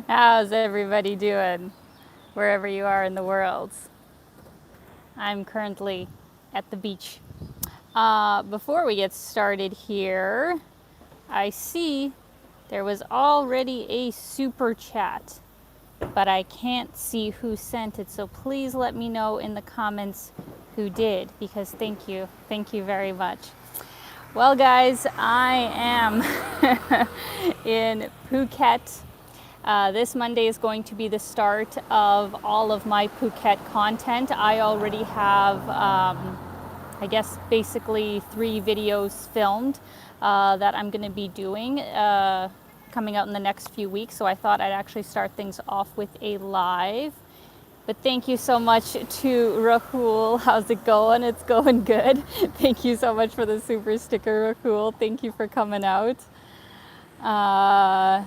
How's everybody doing wherever you are in the world? I'm currently at the beach. Before we get started here, I see there was already a super chat, but I can't see who sent it. So please let me know in the comments who did, because thank you very much. Well, guys, I am in Phuket. This Monday is going to be the start of all of my Phuket content. I already have, I guess, basically 3 videos filmed that I'm going to be doing coming out in the next few weeks. So I thought I'd actually start things off with a live. But thank you so much to Rahul. How's it going? It's going good. Thank you so much for the super sticker, Rahul. Thank you for coming out. Oh,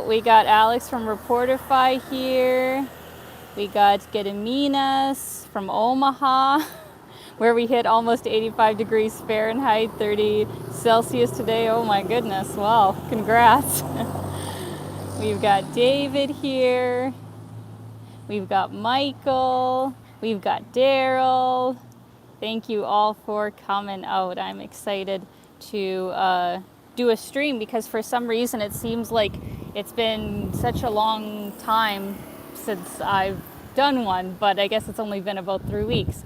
we got Alex from Reportify here. We got Gediminas from Omaha, where we hit almost 85 degrees Fahrenheit, 30 Celsius today. Oh my goodness. Well, congrats. We've got David here. We've got Michael. We've got Daryl. Thank you all for coming out. I'm excited to do a stream because for some reason it seems like it's been such a long time since I've done one, but I guess it's only been about 3 weeks.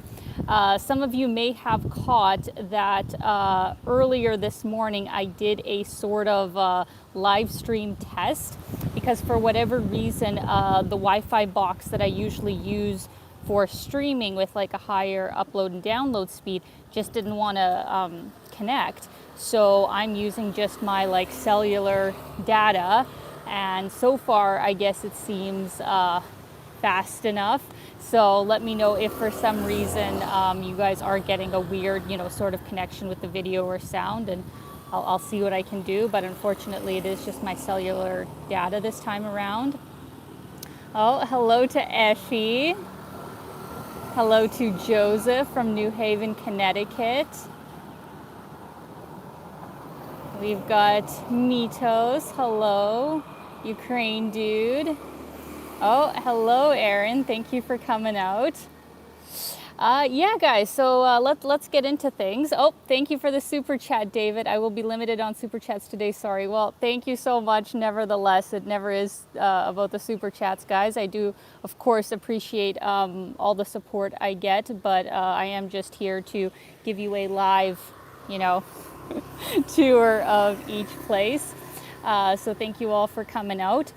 Some of you may have caught that earlier this morning I did a sort of live stream test because for whatever reason the Wi-Fi box that I usually use for streaming with like a higher upload and download speed just didn't want to connect. So I'm using just my like cellular data, and so far I guess it seems fast enough. So let me know if for some reason you guys are getting a weird, sort of connection with the video or sound, and I'll see what I can do. But unfortunately, it is just my cellular data this time around. Oh, hello to Effie. Hello to Joseph from New Haven, Connecticut. We've got Mitos. Hello, Ukraine dude. Oh, hello, Aaron. Thank you for coming out. Yeah, guys, so let's get into things. Oh, thank you for the super chat, David. I will be limited on super chats today, sorry. Well, thank you so much. Nevertheless, it never is about the super chats, guys. I do, of course, appreciate all the support I get, but I am just here to give you a live, tour of each place. So thank you all for coming out.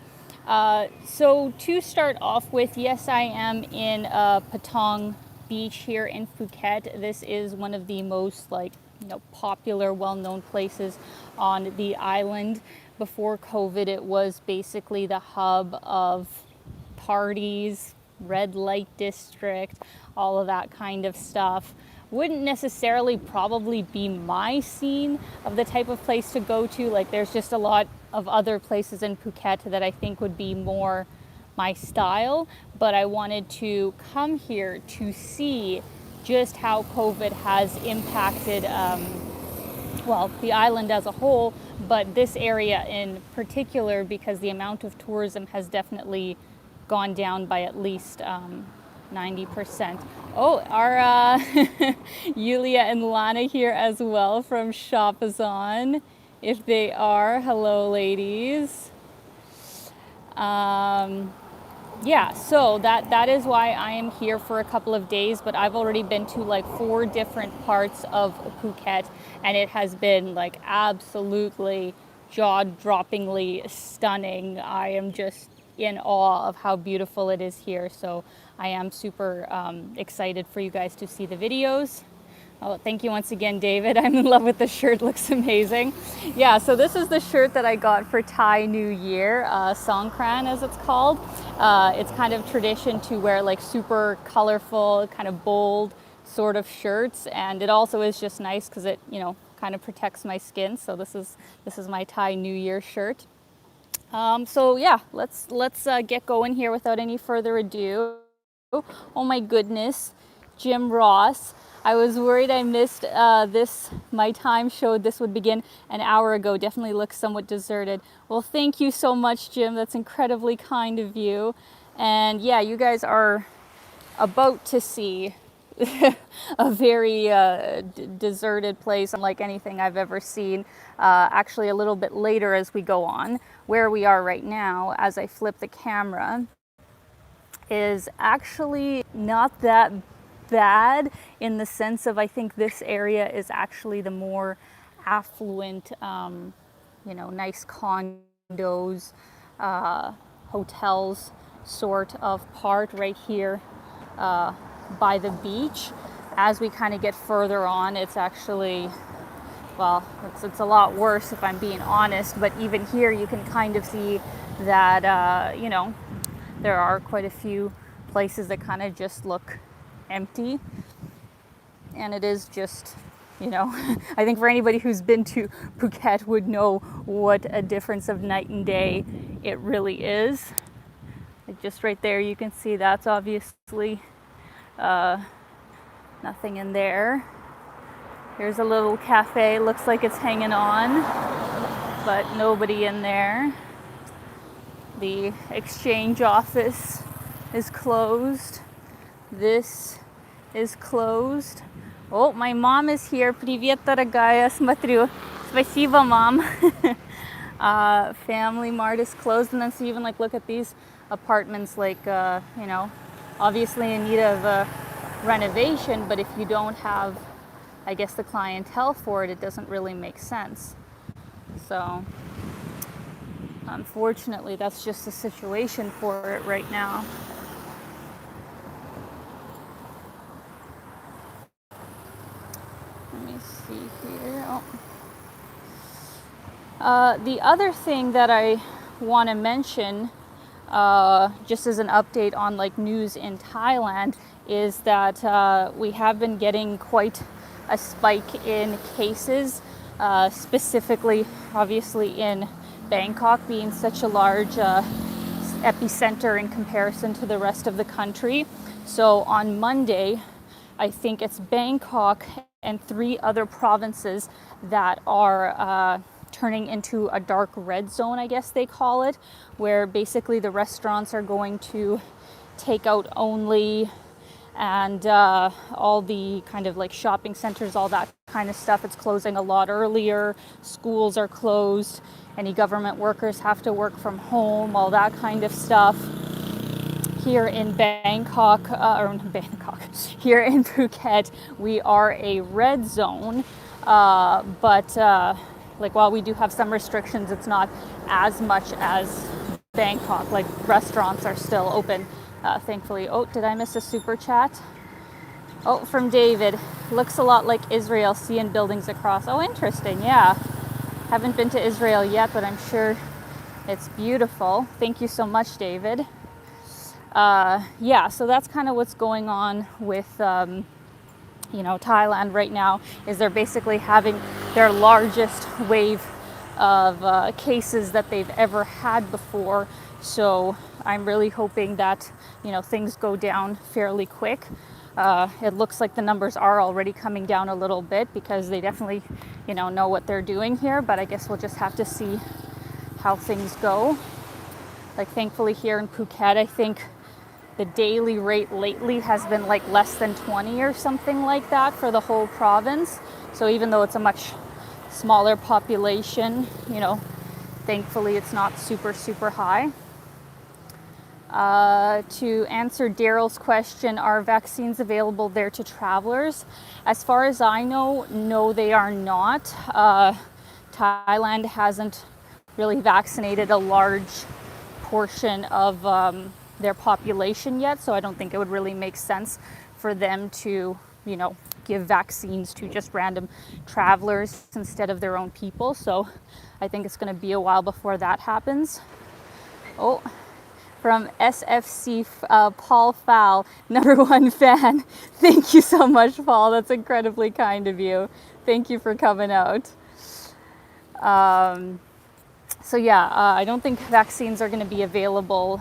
So to start off with, yes, I am in Patong Beach here in Phuket. This is one of the most popular, well-known places on the island. Before COVID, it was basically the hub of parties, red light district, all of that kind of stuff. Wouldn't necessarily probably be my scene of the type of place to go to. Like there's just a lot of other places in Phuket that I think would be more my style, but I wanted to come here to see just how COVID has impacted, the island as a whole, but this area in particular, because the amount of tourism has definitely gone down by at least 90%. Oh, our Yulia and Lana here as well from Shopazon. If they are, hello ladies. Yeah, so that is why I am here for a couple of days, but I've already been to like 4 different parts of Phuket, and it has been like absolutely jaw-droppingly stunning. I am just in awe of how beautiful it is here, so I am super excited for you guys to see the videos. Oh, thank you once again, David. I'm in love with the shirt, looks amazing. Yeah, so this is the shirt that I got for Thai New Year, Songkran as it's called. It's kind of tradition to wear like super colorful, kind of bold sort of shirts, and it also is just nice because it, kind of protects my skin. So this is my Thai New Year shirt. So yeah, let's get going here without any further ado. Oh my goodness, Jim Ross. I was worried I missed this. My time showed this would begin an hour ago. Definitely looks somewhat deserted. Well, thank you so much, Jim. That's incredibly kind of you. And yeah, you guys are about to see a very deserted place, unlike anything I've ever seen. Actually, a little bit later as we go on, where we are right now, as I flip the camera, is actually not that bad in the sense of I think this area is actually the more affluent, nice condos, hotels sort of part right here by the beach. As we kind of get further on, it's actually, well, it's a lot worse if I'm being honest, but even here you can kind of see that, there are quite a few places that kind of just look empty. And it is just, I think for anybody who's been to Phuket would know what a difference of night and day it really is. Like just right there, you can see that's obviously nothing in there. Here's a little cafe, looks like it's hanging on, but nobody in there. The exchange office is closed. This is closed. Oh, my mom is here. Привет, дорогая. Смотрю. Спасибо, mom. Family Mart is closed. And then so even look at these apartments, obviously in need of renovation, but if you don't have, I guess, the clientele for it, it doesn't really make sense. So unfortunately, that's just the situation for it right now. Let me see here. The other thing that I want to mention, just as an update on news in Thailand, is that we have been getting quite a spike in cases, specifically, obviously, in Bangkok being such a large epicenter in comparison to the rest of the country. So on Monday, I think it's Bangkok and 3 other provinces that are turning into a dark red zone, I guess they call it, where basically the restaurants are going to take out only, and all the kind of shopping centers, all that kind of stuff, it's closing a lot earlier. Schools are closed. Any government workers have to work from home, all that kind of stuff. Here in Bangkok, here in Phuket, we are a red zone, but while we do have some restrictions, it's not as much as Bangkok. Restaurants are still open, thankfully. Oh, did I miss a super chat? Oh, from David. Looks a lot like Israel, seeing buildings across. Oh, interesting, yeah. Haven't been to Israel yet, but I'm sure it's beautiful. Thank you so much, David. So that's kind of what's going on with, Thailand right now, is they're basically having their largest wave of cases that they've ever had before. So I'm really hoping that, things go down fairly quick. It looks like the numbers are already coming down a little bit because they definitely, know what they're doing here. But I guess we'll just have to see how things go. Thankfully here in Phuket, I think the daily rate lately has been less than 20 or something like that for the whole province. So even though it's a much smaller population, thankfully it's not super, super high. To answer Daryl's question, are vaccines available there to travelers? As far as I know, no, they are not. Thailand hasn't really vaccinated a large portion of their population yet, so I don't think it would really make sense for them to, give vaccines to just random travelers instead of their own people. So I think it's going to be a while before that happens. Oh, from SFC, Paul Fowl, #1 fan. Thank you so much, Paul. That's incredibly kind of you. Thank you for coming out. I don't think vaccines are going to be available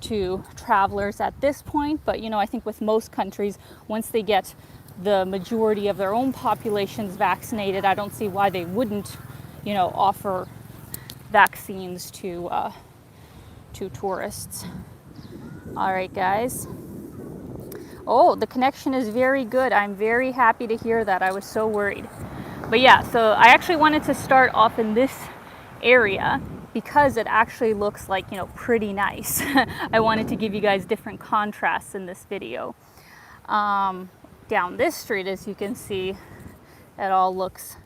to travelers at this point, but I think with most countries, once they get the majority of their own populations vaccinated, I don't see why they wouldn't, offer vaccines to tourists. All right, guys. Oh, the connection is very good. I'm very happy to hear that. I was so worried. But yeah, so I actually wanted to start off in this area because it actually looks like, pretty nice. I wanted to give you guys different contrasts in this video. Down this street, as you can see, it all looks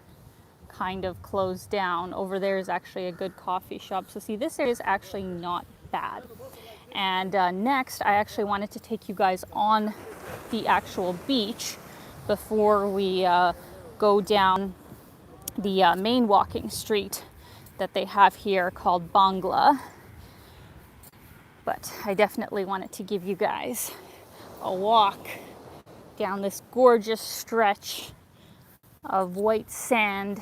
kind of closed down. Over there is actually a good coffee shop. So see, this area is actually not bad. And next, I actually wanted to take you guys on the actual beach before we go down the main walking street that they have here called Bangla. But I definitely wanted to give you guys a walk down this gorgeous stretch of white sand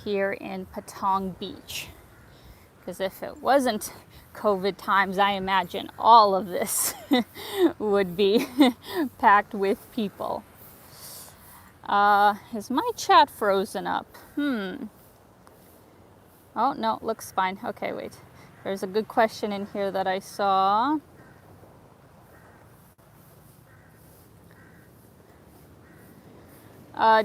here in Patong Beach. Because if it wasn't COVID times, I imagine all of this would be packed with people. Is my chat frozen up? Oh, no, looks fine. Okay, wait. There's a good question in here that I saw.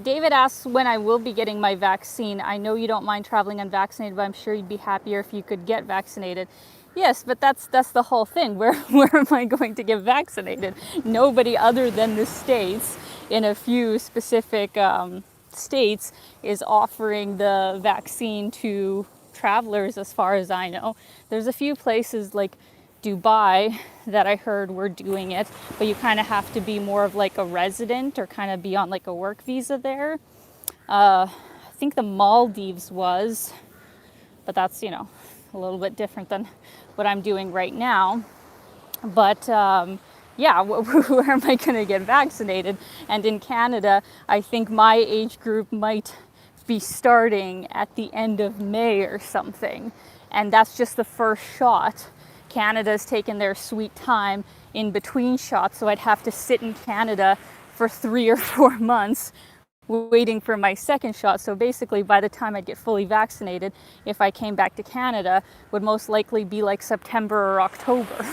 David asks when I will be getting my vaccine. I know you don't mind traveling unvaccinated, but I'm sure you'd be happier if you could get vaccinated. Yes, but that's the whole thing. Where am I going to get vaccinated? Nobody other than the States, in a few specific states, is offering the vaccine to travelers, as far as I know. There's a few places like Dubai that I heard were doing it, but you kind of have to be more of like a resident or kind of be on like a work visa there. I think the Maldives was, but that's, a little bit different than what I'm doing right now. But yeah, where am I going to get vaccinated? And in Canada, I think my age group might be starting at the end of May or something. And that's just the first shot. Canada's taken their sweet time in between shots, so I'd have to sit in Canada for 3 or 4 months waiting for my second shot. So basically, by the time I'd get fully vaccinated, if I came back to Canada, would most likely be like September or October.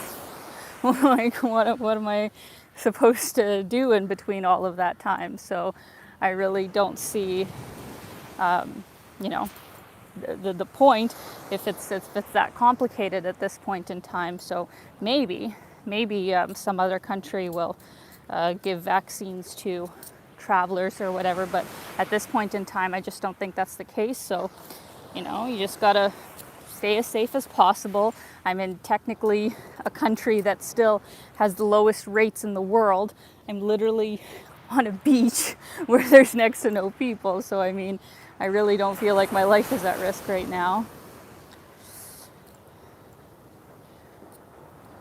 Like, what am I supposed to do in between all of that time? So I really don't see, the point if it's that complicated at this point in time. So maybe some other country will give vaccines to travelers or whatever, but at this point in time I just don't think that's the case. So you just gotta stay as safe as possible. I'm in technically a country that still has the lowest rates in the world. I'm literally on a beach where there's next to no people, so I mean, I really don't feel like my life is at risk right now.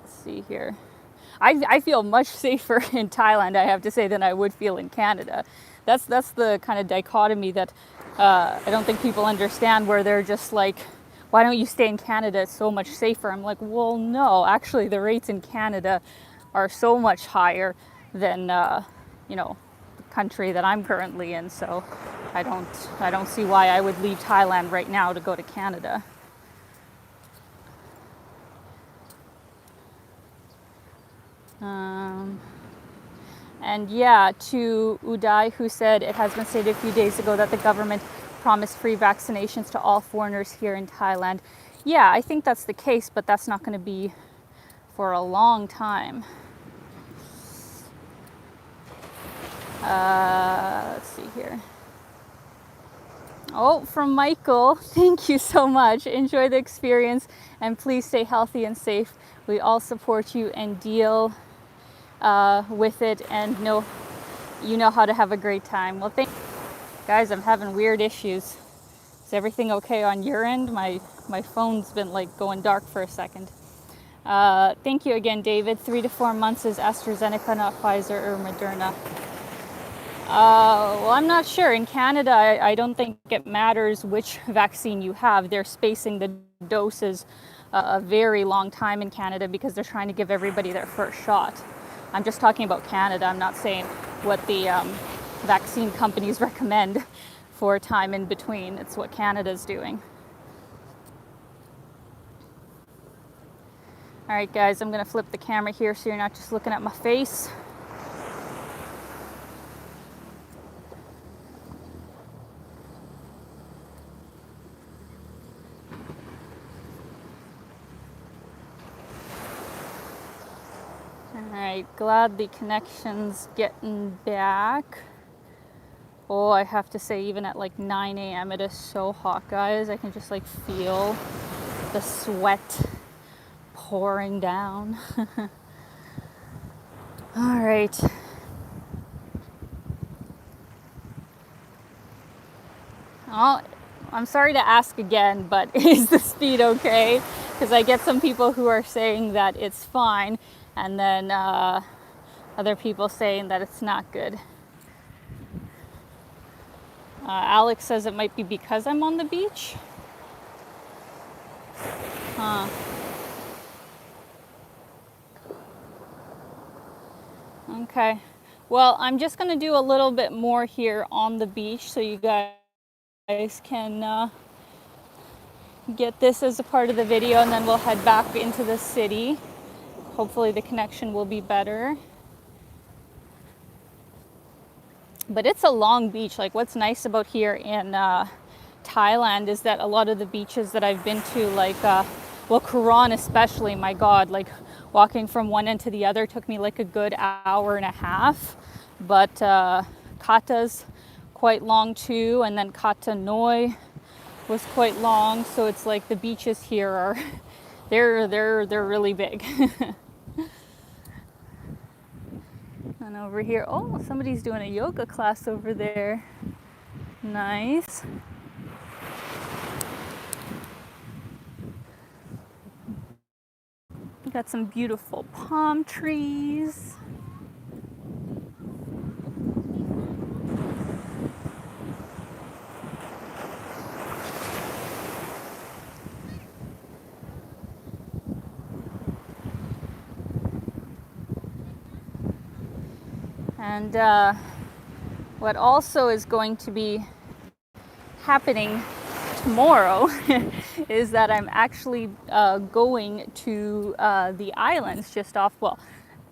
Let's see here. I feel much safer in Thailand, I have to say, than I would feel in Canada. That's the kind of dichotomy that I don't think people understand, where they're just like, why don't you stay in Canada? It's so much safer. I'm like, well, no, actually the rates in Canada are so much higher than, the country that I'm currently in. So I don't see why I would leave Thailand right now to go to Canada. And yeah, to Uday, who said it has been stated a few days ago that the government promised free vaccinations to all foreigners here in Thailand. Yeah, I think that's the case, but that's not going to be for a long time. Let's see here. Oh, from Michael, thank you so much. Enjoy the experience and please stay healthy and safe. We all support you and deal with it, and know how to have a great time. Well, guys, I'm having weird issues. Is everything okay on your end? My phone's been like going dark for a second. Thank you again, David. 3 to 4 months is AstraZeneca, not Pfizer or Moderna. Well, I'm not sure. In Canada, I don't think it matters which vaccine you have. They're spacing the doses a very long time in Canada because they're trying to give everybody their first shot. I'm just talking about Canada. I'm not saying what the vaccine companies recommend for time in between. It's what Canada's doing. All right, guys, I'm gonna flip the camera here so you're not just looking at my face. All right, glad the connection's getting back. Oh, I have to say, even at like 9 a.m. it is so hot, guys. I can just like feel the sweat pouring down. All right. Oh, I'm sorry to ask again, but is the speed okay? Because I get some people who are saying that it's fine, and then other people saying that it's not good. Alex says it might be because I'm on the beach. Huh. Okay. Well, I'm just going to do a little bit more here on the beach so you guys can get this as a part of the video, and then we'll head back into the city. Hopefully the connection will be better. But it's a long beach. Like, what's nice about here in Thailand is that a lot of the beaches that I've been to, like, well, Kuran especially, my God, like walking from one end to the other took me like a good hour and a half. But Kata's quite long too, and then Kata Noi was quite long. So it's like the beaches here are, they're really big. And over here, oh, somebody's doing a yoga class over there. Nice. Got some beautiful palm trees. And what also is going to be happening tomorrow is that I'm actually going to the islands just off, well,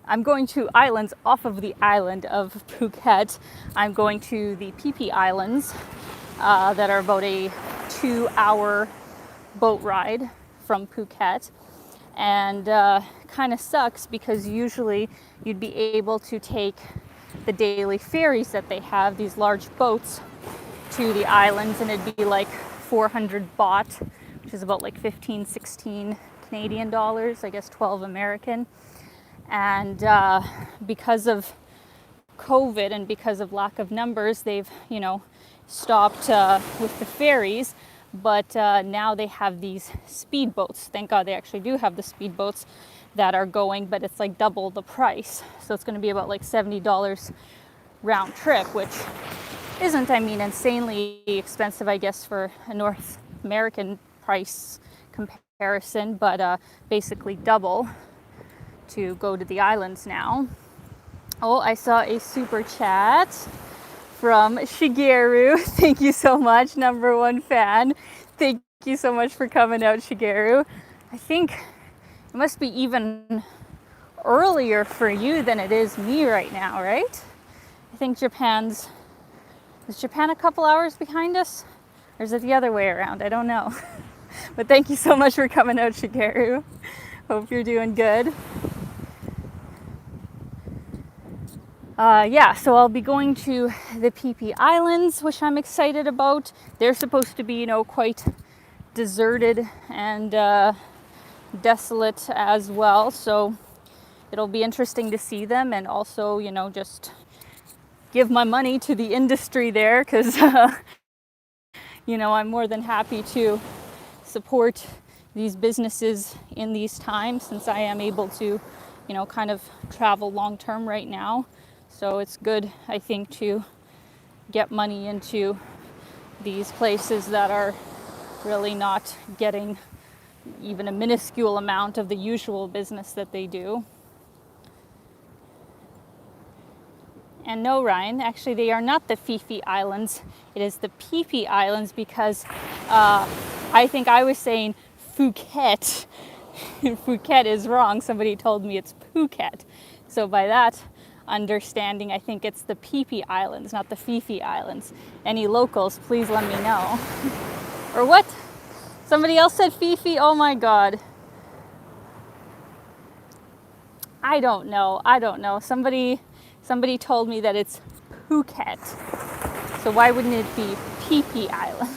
I'm going to islands off of the island of Phuket. I'm going to the Phi Phi Islands that are about a 2-hour boat ride from Phuket. And kind of sucks because usually you'd be able to take the daily ferries that they have, these large boats, to the islands, and it'd be like 400 baht, which is about like 15, 16 Canadian dollars, I guess 12 American. And because of COVID and because of lack of numbers, they've, stopped with the ferries. But now they have these speedboats. Thank God they actually do have the speedboats that are going, but it's like double the price. So it's going to be about like $70 round trip, which isn't, insanely expensive, I guess, for a North American price comparison, but basically double to go to the islands now. Oh, I saw a super chat from Shigeru. Thank you so much, #1 fan. Thank you so much for coming out, Shigeru. I think it must be even earlier for you than it is me right now, right? I think is Japan a couple hours behind us? Or is it the other way around? I don't know. But thank you so much for coming out, Shigeru. Hope you're doing good. So I'll be going to the Phi Phi Islands, which I'm excited about. They're supposed to be, quite deserted and desolate as well. So it'll be interesting to see them, and also, just give my money to the industry there, because, I'm more than happy to support these businesses in these times, since I am able to, kind of travel long term right now. So it's good, I think, to get money into these places that are really not getting even a minuscule amount of the usual business that they do. And no, Ryan, actually they are not the Fifi Islands. It is the Phi Phi Islands because I think I was saying Phuket. Phuket is wrong. Somebody told me it's Phuket. So by that understanding, I think it's the Phi Phi Islands, not the Fifi Islands. Any locals, please let me know. Or what? Somebody else said Fifi? Oh my God. I don't know. I don't know. Somebody told me that it's Phuket. So why wouldn't it be Phi Phi Islands?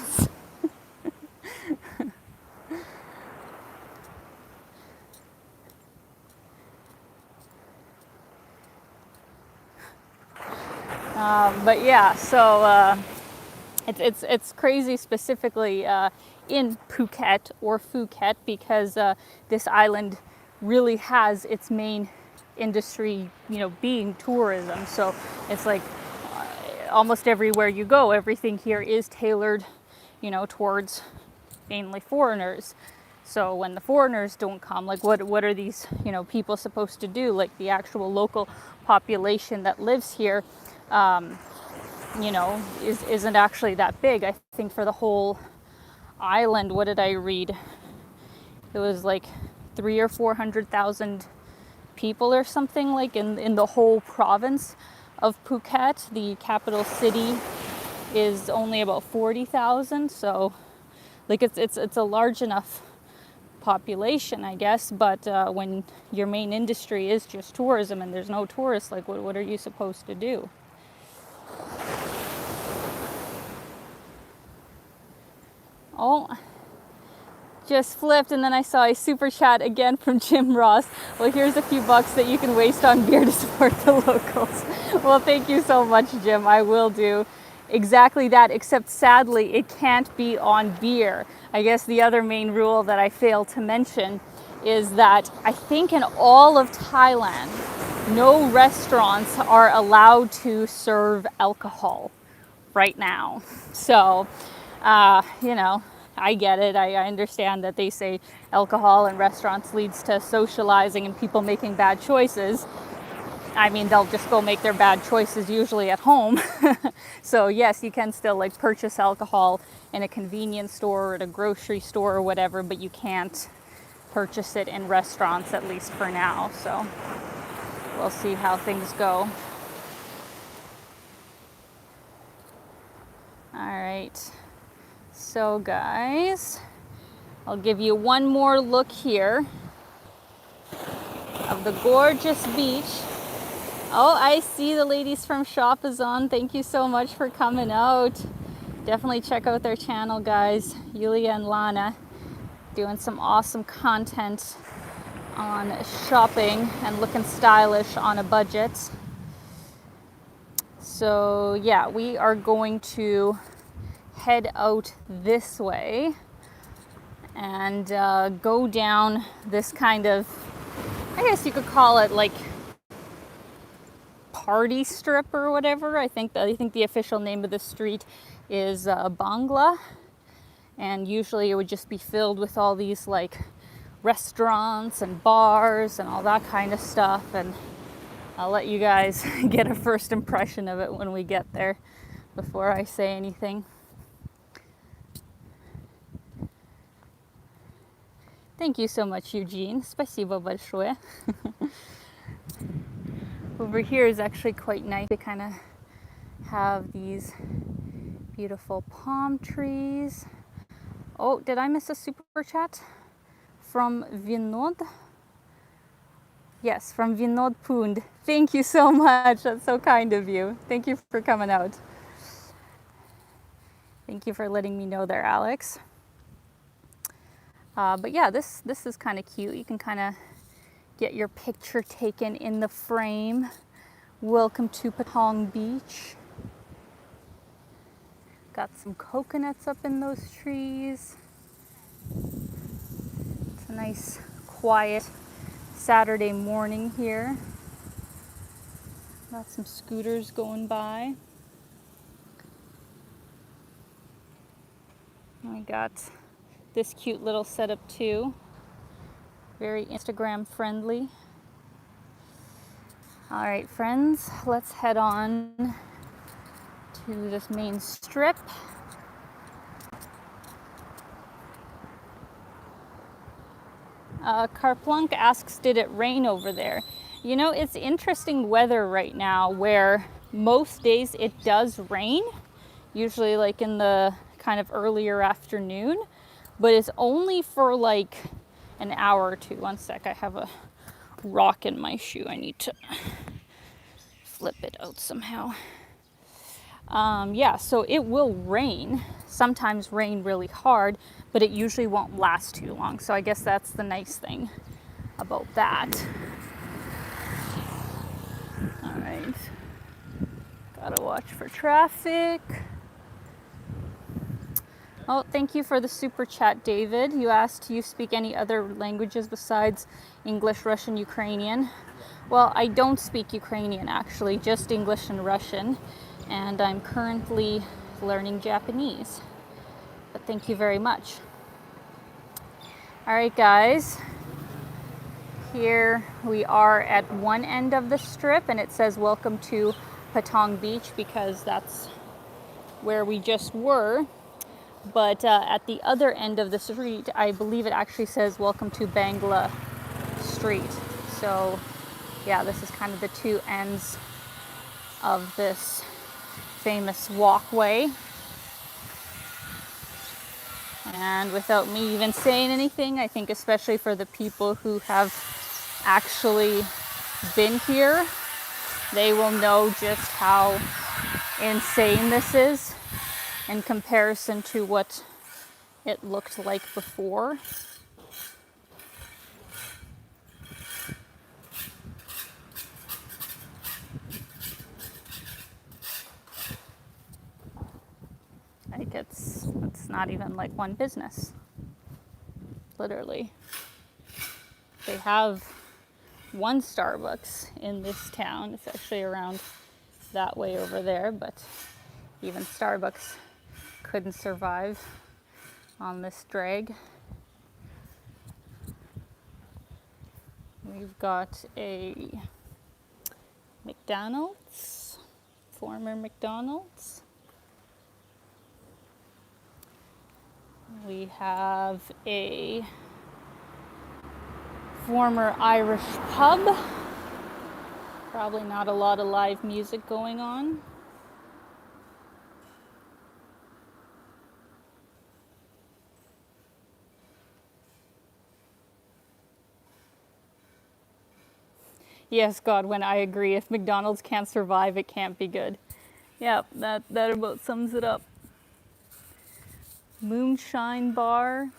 But yeah, so it's crazy specifically in Phuket or Phuket because this island really has its main industry, being tourism. So it's like almost everywhere you go, everything here is tailored, towards mainly foreigners. So when the foreigners don't come, like what are these, people supposed to do? Like the actual local population that lives here, isn't actually that big. I think for the whole island, what did I read? It was like 300,000 or 400,000 people or something, like in the whole province of Phuket. The capital city is only about 40,000, so like it's a large enough population, I guess. But when your main industry is just tourism and there's no tourists, like what are you supposed to do? Oh, just flipped, and then I saw a super chat again from Jim Ross. Well, here's a few bucks that you can waste on beer to support the locals. Well, thank you so much, Jim. I will do exactly that, except sadly, it can't be on beer. I guess the other main rule that I failed to mention is that I think in all of Thailand, no restaurants are allowed to serve alcohol right now. So, I get it. I understand that they say alcohol in restaurants leads to socializing and people making bad choices. I mean, they'll just go make their bad choices usually at home. So yes, you can still like purchase alcohol in a convenience store or at a grocery store or whatever, but you can't purchase it in restaurants, at least for now. So we'll see how things go. All right. So guys, I'll give you one more look here of the gorgeous beach. Oh, I see the ladies from Shop is on. Thank you so much for coming out. Definitely check out their channel, guys. Yulia and Lana doing some awesome content on shopping and looking stylish on a budget. So yeah, we are going to head out this way and go down this kind of, I guess you could call it like party strip or whatever. I think the official name of the street is Bangla, and usually it would just be filled with all these like restaurants and bars and all that kind of stuff, and I'll let you guys get a first impression of it when we get there before I say anything. Thank you so much, Eugene. Спасибо большое. Over here is actually quite nice. They kind of have these beautiful palm trees. Oh, did I miss a super chat? From Vinod? Yes, from Vinod Pund. Thank you so much. That's so kind of you. Thank you for coming out. Thank you for letting me know there, Alex. But yeah, this is kind of cute. You can kind of get your picture taken in the frame. Welcome to Patong Beach. Got some coconuts up in those trees. It's a nice, quiet Saturday morning here. Got some scooters going by. We got this cute little setup too. Very Instagram friendly. All right, friends, let's head on to this main strip. Carplunk asks, did it rain over there? You know, it's interesting weather right now where most days it does rain, usually like in the kind of earlier afternoon, but it's only for like an hour or two. One sec, I have a rock in my shoe. I need to flip it out somehow. Yeah, so it will rain, sometimes rain really hard, but it usually won't last too long. So I guess that's the nice thing about that. All right, gotta watch for traffic. Oh, thank you for the super chat, David. You asked, do you speak any other languages besides English, Russian, Ukrainian? Well, I don't speak Ukrainian actually, just English and Russian, and I'm currently learning Japanese. But thank you very much. All right, guys. Here we are at one end of the strip, and it says welcome to Patong Beach because that's where we just were. But at the other end of the street, I believe it actually says welcome to Bangla Street. So yeah, this is kind of the two ends of this famous walkway. And without me even saying anything, I think especially for the people who have actually been here, they will know just how insane this is in comparison to what it looked like before. Like it's not even like one business. Literally. They have one Starbucks in this town. It's actually around that way over there, but even Starbucks couldn't survive on this drag. We've got a McDonald's, former McDonald's. We have a former Irish pub. Probably not a lot of live music going on. Yes, Godwin, I agree. If McDonald's can't survive, it can't be good. Yeah, that about sums it up. Moonshine Bar,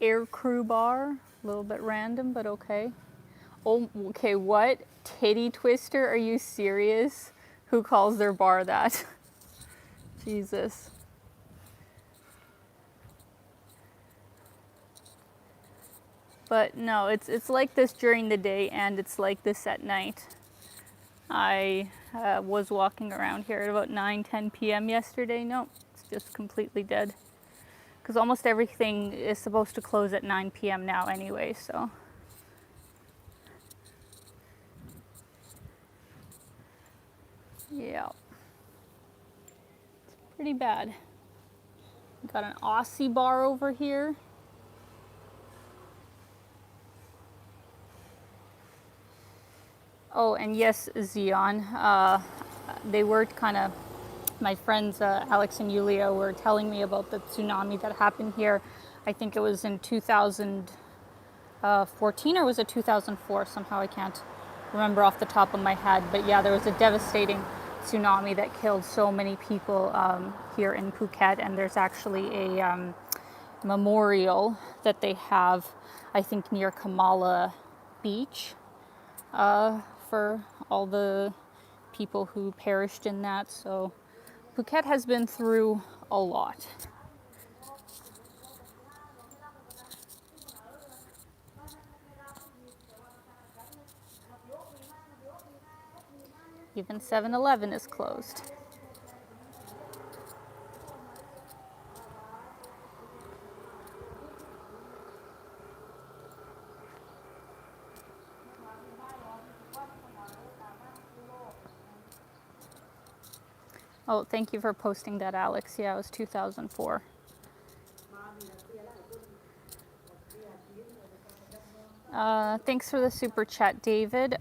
Air Crew Bar, a little bit random, but okay. Oh, okay, what? Titty Twister? Are you serious? Who calls their bar that? Jesus. But no, it's like this during the day and it's like this at night. I was walking around here at about 9-10 p.m. yesterday. No, it's just completely dead. Because almost everything is supposed to close at 9 p.m. now anyway, so. Yeah. It's pretty bad. Got an Aussie bar over here. Oh, and yes, Zion, they were kind of, my friends Alex and Yulia were telling me about the tsunami that happened here. I think it was in 2014 or was it 2004? Somehow I can't remember off the top of my head. But yeah, there was a devastating tsunami that killed so many people here in Phuket. And there's actually a memorial that they have, I think, near Kamala Beach. For all the people who perished in that. So Phuket has been through a lot. Even 7-Eleven is closed. Oh, thank you for posting that, Alex. Yeah, it was 2004. Thanks for the super chat, David.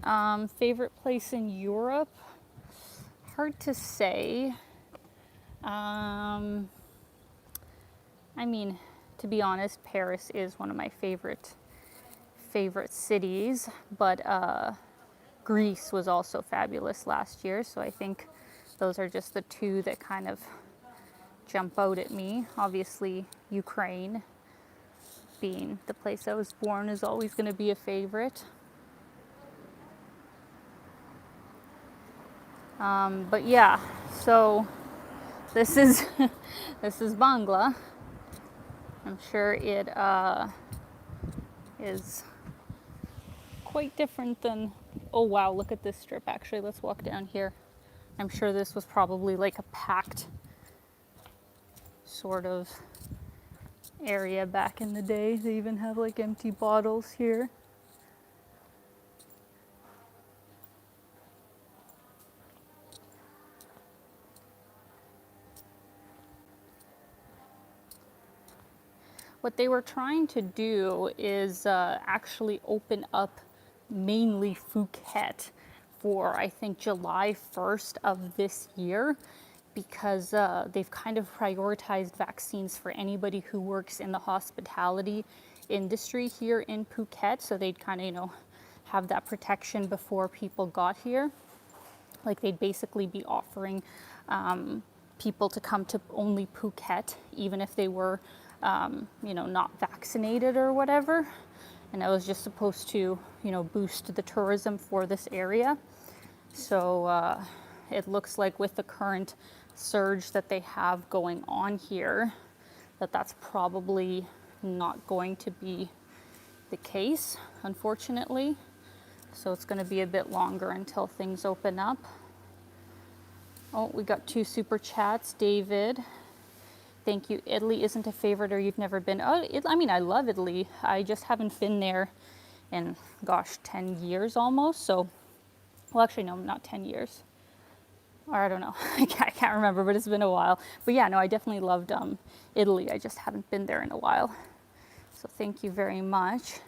Favorite place in Europe? Hard to say. Um, I mean, to be honest, Paris is one of my favorite cities, but Greece was also fabulous last year. So I think those are just the two that kind of jump out at me. Obviously, Ukraine, being the place I was born, is always going to be a favorite. But yeah, so this is this is Bangla. I'm sure it is quite different than. Oh wow, look at this strip. Actually, let's walk down here. I'm sure this was probably like a packed sort of area back in the day. They even have like empty bottles here. What they were trying to do is actually open up mainly Phuket for, I think, July 1st of this year, because they've kind of prioritized vaccines for anybody who works in the hospitality industry here in Phuket. So they'd kind of, have that protection before people got here. Like they'd basically be offering people to come to only Phuket, even if they were, not vaccinated or whatever. And it was just supposed to, boost the tourism for this area. So it looks like with the current surge that they have going on here, that's probably not going to be the case, unfortunately. So it's going to be a bit longer until things open up. Oh, we got 2 super chats. David, thank you. Italy isn't a favorite, or you've never been. Oh, I love Italy. I just haven't been there in, 10 years almost. So, well, actually, no, not 10 years. Or I don't know. I can't remember, but it's been a while. But yeah, no, I definitely loved Italy. I just haven't been there in a while. So thank you very much.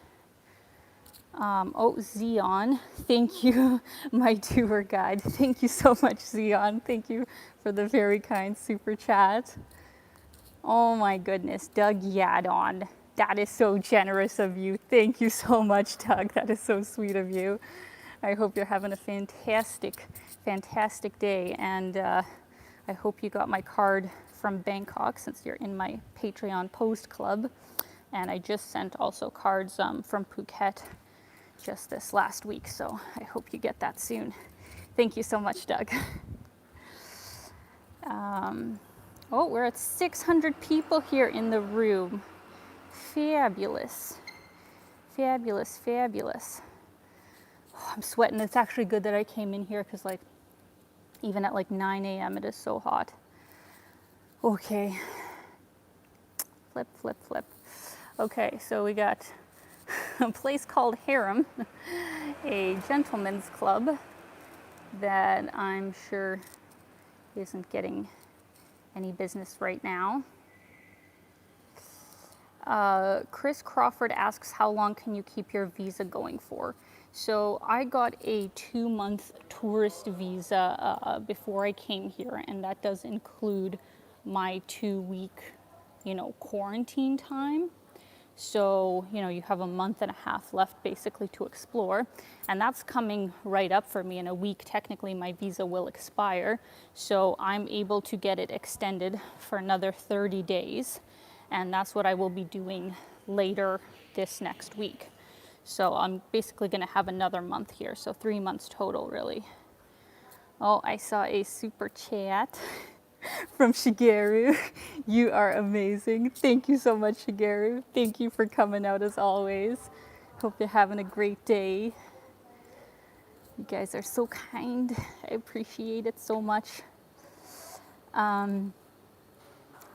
Zion, thank you, my tour guide. Thank you so much, Zion. Thank you for the very kind super chat. Oh my goodness, Doug Yadon. That is so generous of you. Thank you so much, Doug. That is so sweet of you. I hope you're having a fantastic, fantastic day. And I hope you got my card from Bangkok, since you're in my Patreon post club. And I just sent also cards from Phuket just this last week, so I hope you get that soon. Thank you so much, Doug. We're at 600 people here in the room. Fabulous. Fabulous, fabulous. Oh, I'm sweating. It's actually good that I came in here, because even at 9 a.m. it is so hot. Okay. Flip, flip, flip. Okay, so we got a place called Harem, a gentleman's club that I'm sure isn't getting any business right now. Chris Crawford asks, how long can you keep your visa going for? So I got a 2-month tourist visa before I came here, and that does include my 2-week, quarantine time. So, you have a month and a half left basically to explore. And that's coming right up for me. In a week, technically, my visa will expire. So I'm able to get it extended for another 30 days. And that's what I will be doing later this next week. So I'm basically going to have another month here. So 3 months total, really. Oh, I saw a super chat from Shigeru. You are amazing. Thank you so much, Shigeru. Thank you for coming out as always. Hope you're having a great day. You guys are so kind. I appreciate it so much. I'm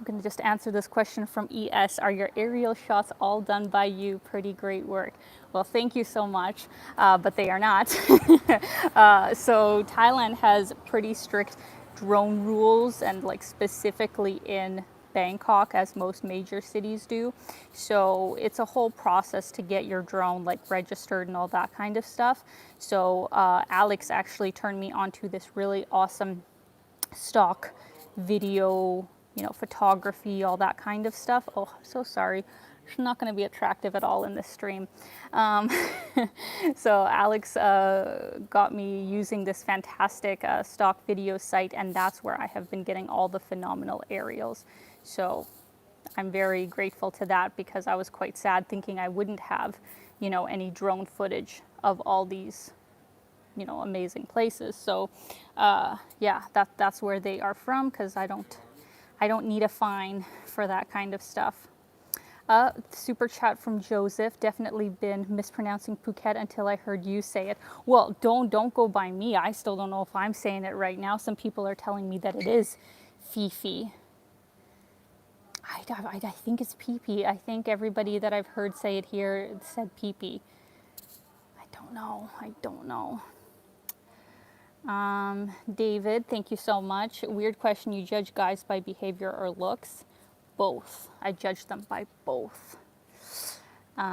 going to just answer this question from ES. Are your aerial shots all done by you? Pretty great work. Well, thank you so much, but they are not. So Thailand has pretty strict drone rules, and like specifically in Bangkok, as most major cities do. So it's a whole process to get your drone like registered and all that kind of stuff. So Alex actually turned me onto this really awesome stock video, you know, photography, all that kind of stuff. Oh, so sorry. It's not going to be attractive at all in this stream. So Alex got me using this fantastic stock video site, and that's where I have been getting all the phenomenal aerials. So I'm very grateful to that, because I was quite sad thinking I wouldn't have, you know, any drone footage of all these, you know, amazing places. So yeah, that's where they are from, because I don't need a fine for that kind of stuff. Super chat from Joseph. Definitely been mispronouncing Phuket until I heard you say it. Well, don't go by me. I still don't know if I'm saying it right now. Some people are telling me that it is Fifi. I think it's Pee-Pee. I think everybody that I've heard say it here said Pee-Pee. I don't know. David, thank you so much. Weird question. You judge guys by behavior or looks? Both. I judge them by both. Let's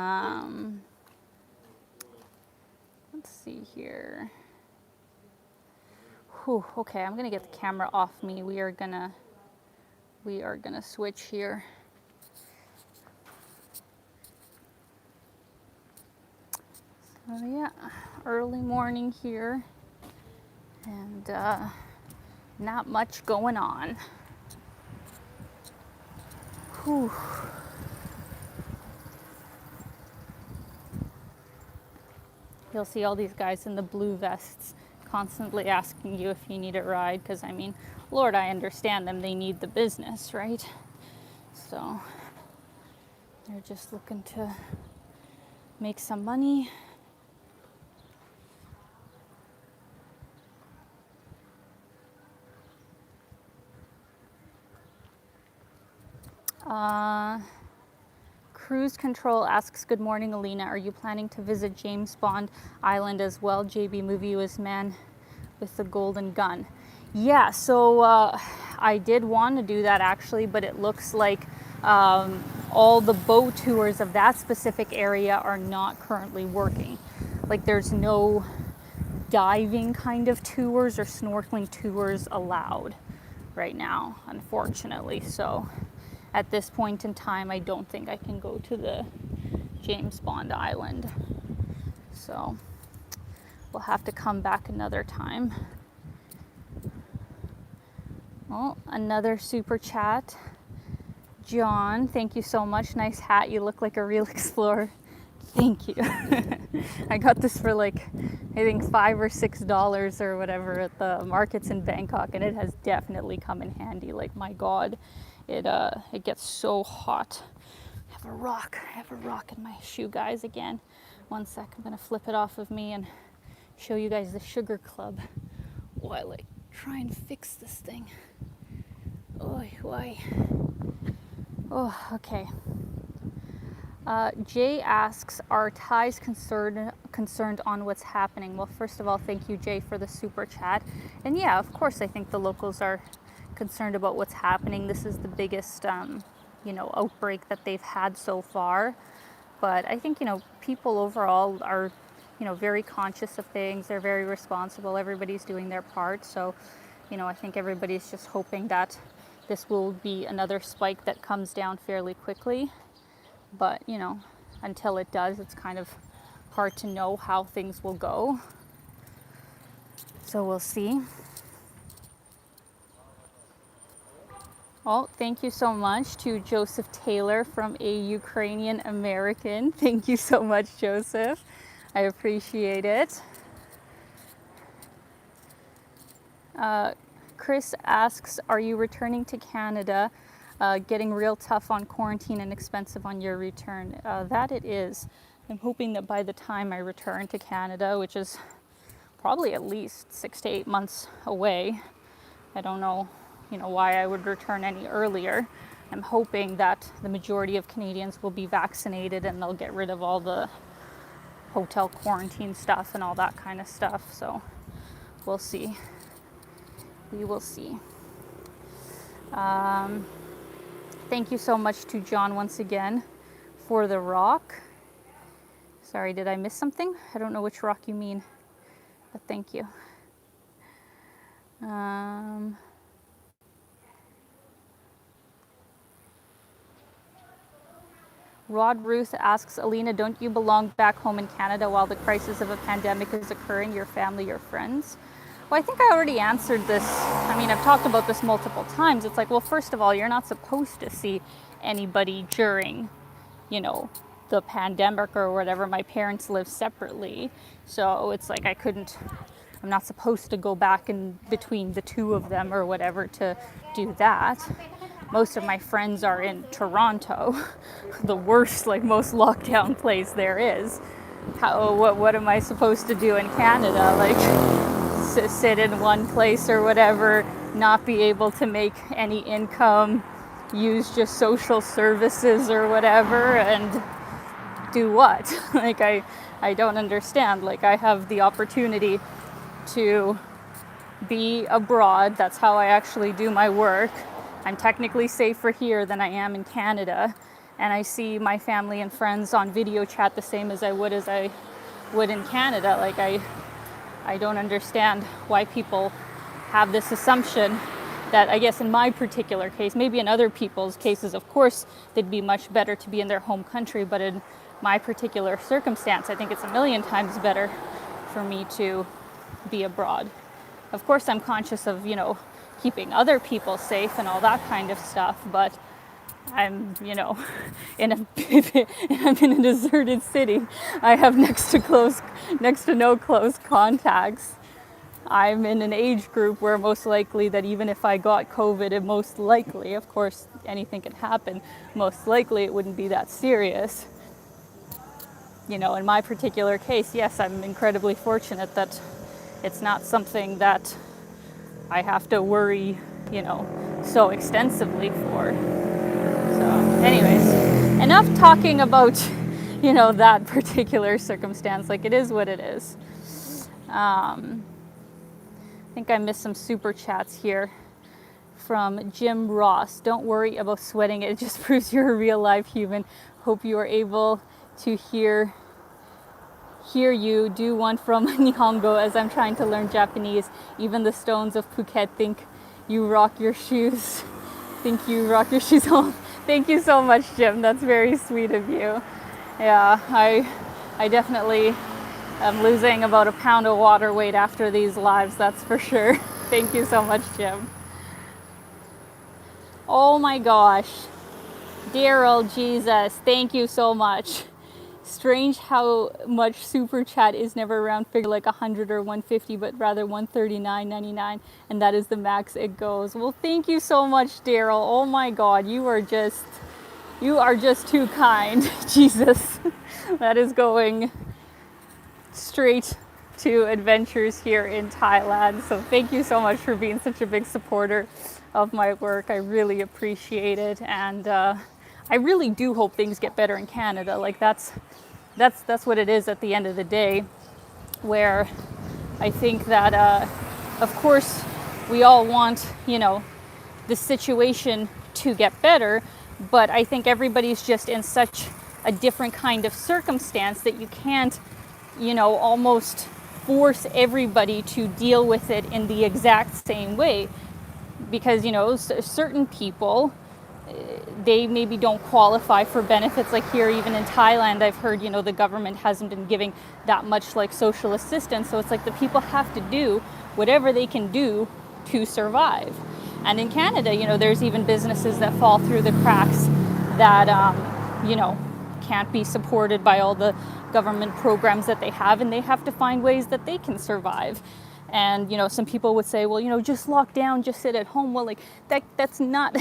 see here. Whew, okay, I'm gonna get the camera off me. We are gonna switch here. So yeah, early morning here, and not much going on. Whew. You'll see all these guys in the blue vests constantly asking you if you need a ride, because I mean, Lord, I understand them. They need the business, right? So they're just looking to make some money. Cruise Control asks, good morning, Alina. Are you planning to visit James Bond Island as well? JB movie was Man with the Golden Gun. Yeah, so I did want to do that actually, but it looks like all the boat tours of that specific area are not currently working. Like there's no diving kind of tours or snorkeling tours allowed right now, unfortunately. So at this point in time, I don't think I can go to the James Bond Island. So we'll have to come back another time. Oh, another super chat. John, thank you so much. Nice hat. You look like a real explorer. Thank you. I got this for like, I think $5 or $6 or whatever at the markets in Bangkok, and it has definitely come in handy. Like, my God. It gets so hot. I have a rock in my shoe, guys, again. One sec, I'm gonna flip it off of me and show you guys the sugar club while I try and fix this thing. Oy, oy. Oh, okay. Jay asks, are Thais concerned on what's happening? Well, first of all, thank you, Jay, for the super chat. And yeah, of course, I think the locals are concerned about what's happening. This is the biggest, you know, outbreak that they've had so far. But I think, you know, people overall are, you know, very conscious of things. They're very responsible. Everybody's doing their part. So, you know, I think everybody's just hoping that this will be another spike that comes down fairly quickly. But, you know, until it does, it's kind of hard to know how things will go. So we'll see. Well, thank you so much to Joseph Taylor from a Ukrainian American. Thank you so much, Joseph. I appreciate it. Chris asks, are you returning to Canada? Getting real tough on quarantine and expensive on your return. That it is. I'm hoping that by the time I return to Canada, which is probably at least 6 to 8 months away, I don't know, you know, why I would return any earlier. I'm hoping that the majority of Canadians will be vaccinated and they'll get rid of all the hotel quarantine stuff and all that kind of stuff. So we'll see. We will see. Thank you so much to John once again for the rock. Sorry, did I miss something? I don't know which rock you mean, but thank you. Rod Ruth asks, Alina, don't you belong back home in Canada while the crisis of a pandemic is occurring, your family, your friends? Well, I think I already answered this. I mean, I've talked about this multiple times. It's like, well, first of all, you're not supposed to see anybody during, you know, the pandemic or whatever. My parents live separately. So it's like I'm not supposed to go back in between the two of them or whatever to do that. Most of my friends are in Toronto, the worst, like most lockdown place there is. What am I supposed to do in Canada? Like sit in one place or whatever, not be able to make any income, use just social services or whatever, and do what? Like I don't understand. Like I have the opportunity to be abroad. That's how I actually do my work. I'm technically safer here than I am in Canada, and I see my family and friends on video chat the same as I would in Canada. Like I don't understand why people have this assumption that, I guess in my particular case, maybe in other people's cases, of course, they'd be much better to be in their home country, but in my particular circumstance, I think it's a million times better for me to be abroad. Of course, I'm conscious of, you know, keeping other people safe and all that kind of stuff, but I'm, you know, I'm in a deserted city. I have next to no close contacts. I'm in an age group where most likely that even if I got COVID, it most likely, of course, anything can happen, most likely it wouldn't be that serious. You know, in my particular case, yes, I'm incredibly fortunate that it's not something that I have to worry, you know, so extensively for. So anyways, enough talking about, you know, that particular circumstance. Like, it is what it is. I think I missed some super chats here from Jim Ross. Don't worry about sweating it. It just proves you're a real live human. Hope you are able to hear you. Do one from Nihongo as I'm trying to learn Japanese. Even the stones of Phuket think you rock your shoes. Think you rock your shoes home. Thank you so much, Jim. That's very sweet of you. Yeah, I definitely am losing about a pound of water weight after these lives, that's for sure. Thank you so much, Jim. Oh my gosh. Daryl, Jesus, thank you so much. Strange how much super chat is never around figure like 100 or 150, but rather 139.99, and that is the max it goes. Well, thank you so much, Daryl. Oh my God, you are just too kind. Jesus, that is going straight to adventures here in Thailand. So thank you so much for being such a big supporter of my work. I really appreciate it, and I really do hope things get better in Canada. Like that's what it is at the end of the day, where I think that of course we all want, you know, the situation to get better, but I think everybody's just in such a different kind of circumstance that you can't, you know, almost force everybody to deal with it in the exact same way, because, you know, certain people, they maybe don't qualify for benefits. Like here, even in Thailand, I've heard, you know, the government hasn't been giving that much like social assistance. So it's like the people have to do whatever they can do to survive. And in Canada, you know, there's even businesses that fall through the cracks that, you know, can't be supported by all the government programs that they have, and they have to find ways that they can survive. And, you know, some people would say, well, you know, just lock down, just sit at home. Well, like that's not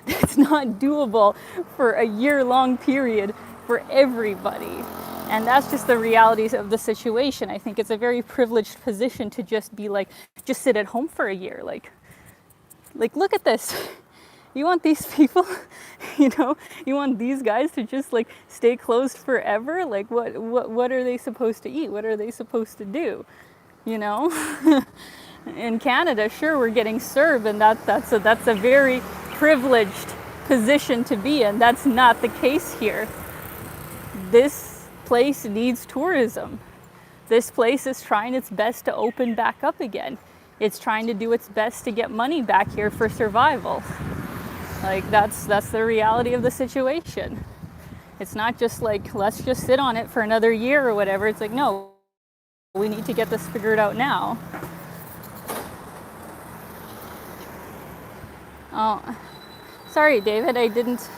that's not doable for a year-long period for everybody. And that's just the realities of the situation. I think it's a very privileged position to just be like, just sit at home for a year. Like look at this. You want these people, you know, you want these guys to just like stay closed forever? Like what are they supposed to eat? What are they supposed to do? You know? In Canada, sure, we're getting served, and that's a very privileged position to be in. That's not the case here. This place needs tourism. This place is trying its best to open back up again. It's trying to do its best to get money back here for survival. Like, that's the reality of the situation. It's not just like, let's just sit on it for another year or whatever. It's like, no, we need to get this figured out now. Oh, sorry, David, I didn't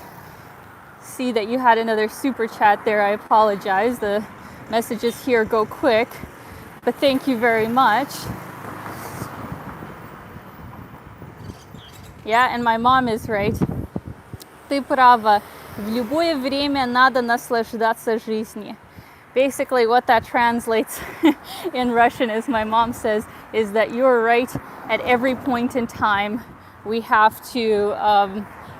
see that you had another super chat there. I apologize. The messages here go quick, but thank you very much. Yeah, and my mom is right. Ты права. В любое время надо наслаждаться жизнью. Basically, what that translates in Russian, as my mom says, is that you're right. At every point in time, we have to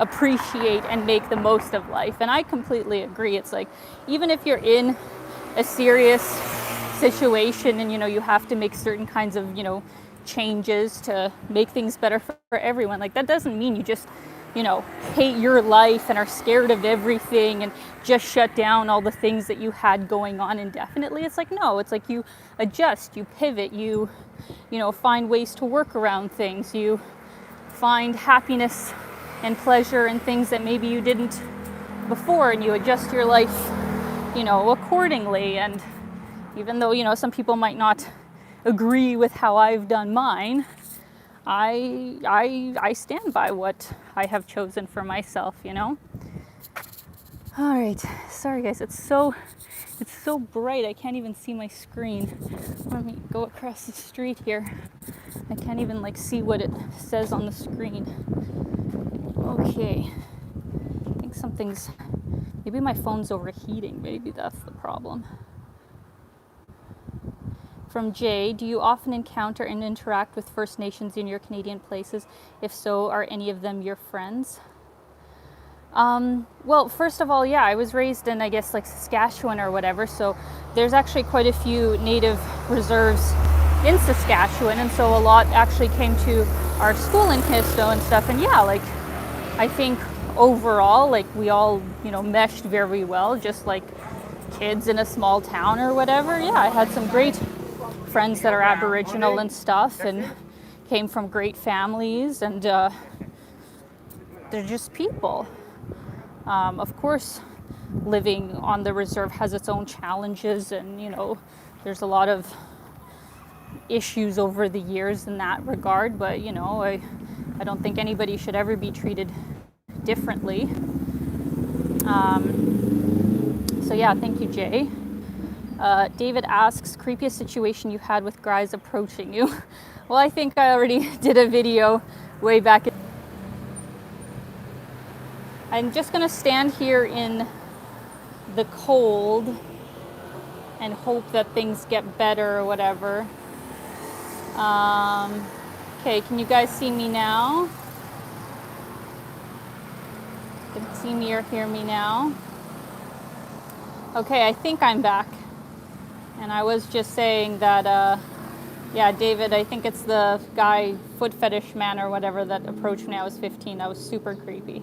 appreciate and make the most of life. And I completely agree. It's like, even if you're in a serious situation and, you have to make certain kinds of, changes to make things better for everyone, like, that doesn't mean you just, hate your life and are scared of everything and just shut down all the things that you had going on indefinitely. It's like, no, it's like you adjust, you pivot, you find ways to work around things, you find happiness and pleasure in things that maybe you didn't before, and you adjust your life, accordingly. And even though, some people might not agree with how I've done mine, I stand by what I have chosen for myself, All right, sorry guys, it's so bright I can't even see my screen. Let me go across the street here. I can't even see what it says on the screen. Okay, I think maybe my phone's overheating. Maybe that's the problem. From Jay, do you often encounter and interact with First Nations in your Canadian places? If so, are any of them your friends? Well, first of all, yeah, I was raised in, I guess, Saskatchewan or whatever, so there's actually quite a few native reserves in Saskatchewan, and so a lot actually came to our school in Histo and stuff, and yeah, I think overall, we all, meshed very well, just like kids in a small town or whatever. Yeah, I had some great friends that are Aboriginal and stuff, and came from great families, and they're just people. Of course, living on the reserve has its own challenges, and there's a lot of issues over the years in that regard, but I don't think anybody should ever be treated differently. So yeah, thank you, Jay. David asks, creepiest situation you had with guys approaching you? Well, I think I already did a video way back. I'm just gonna stand here in the cold and hope that things get better or whatever. Okay, can you guys see me now? Can you see me or hear me now? Okay, I think I'm back. And I was just saying that, yeah, David, I think it's the guy, foot fetish man or whatever, that approached me when I was 15. That was super creepy.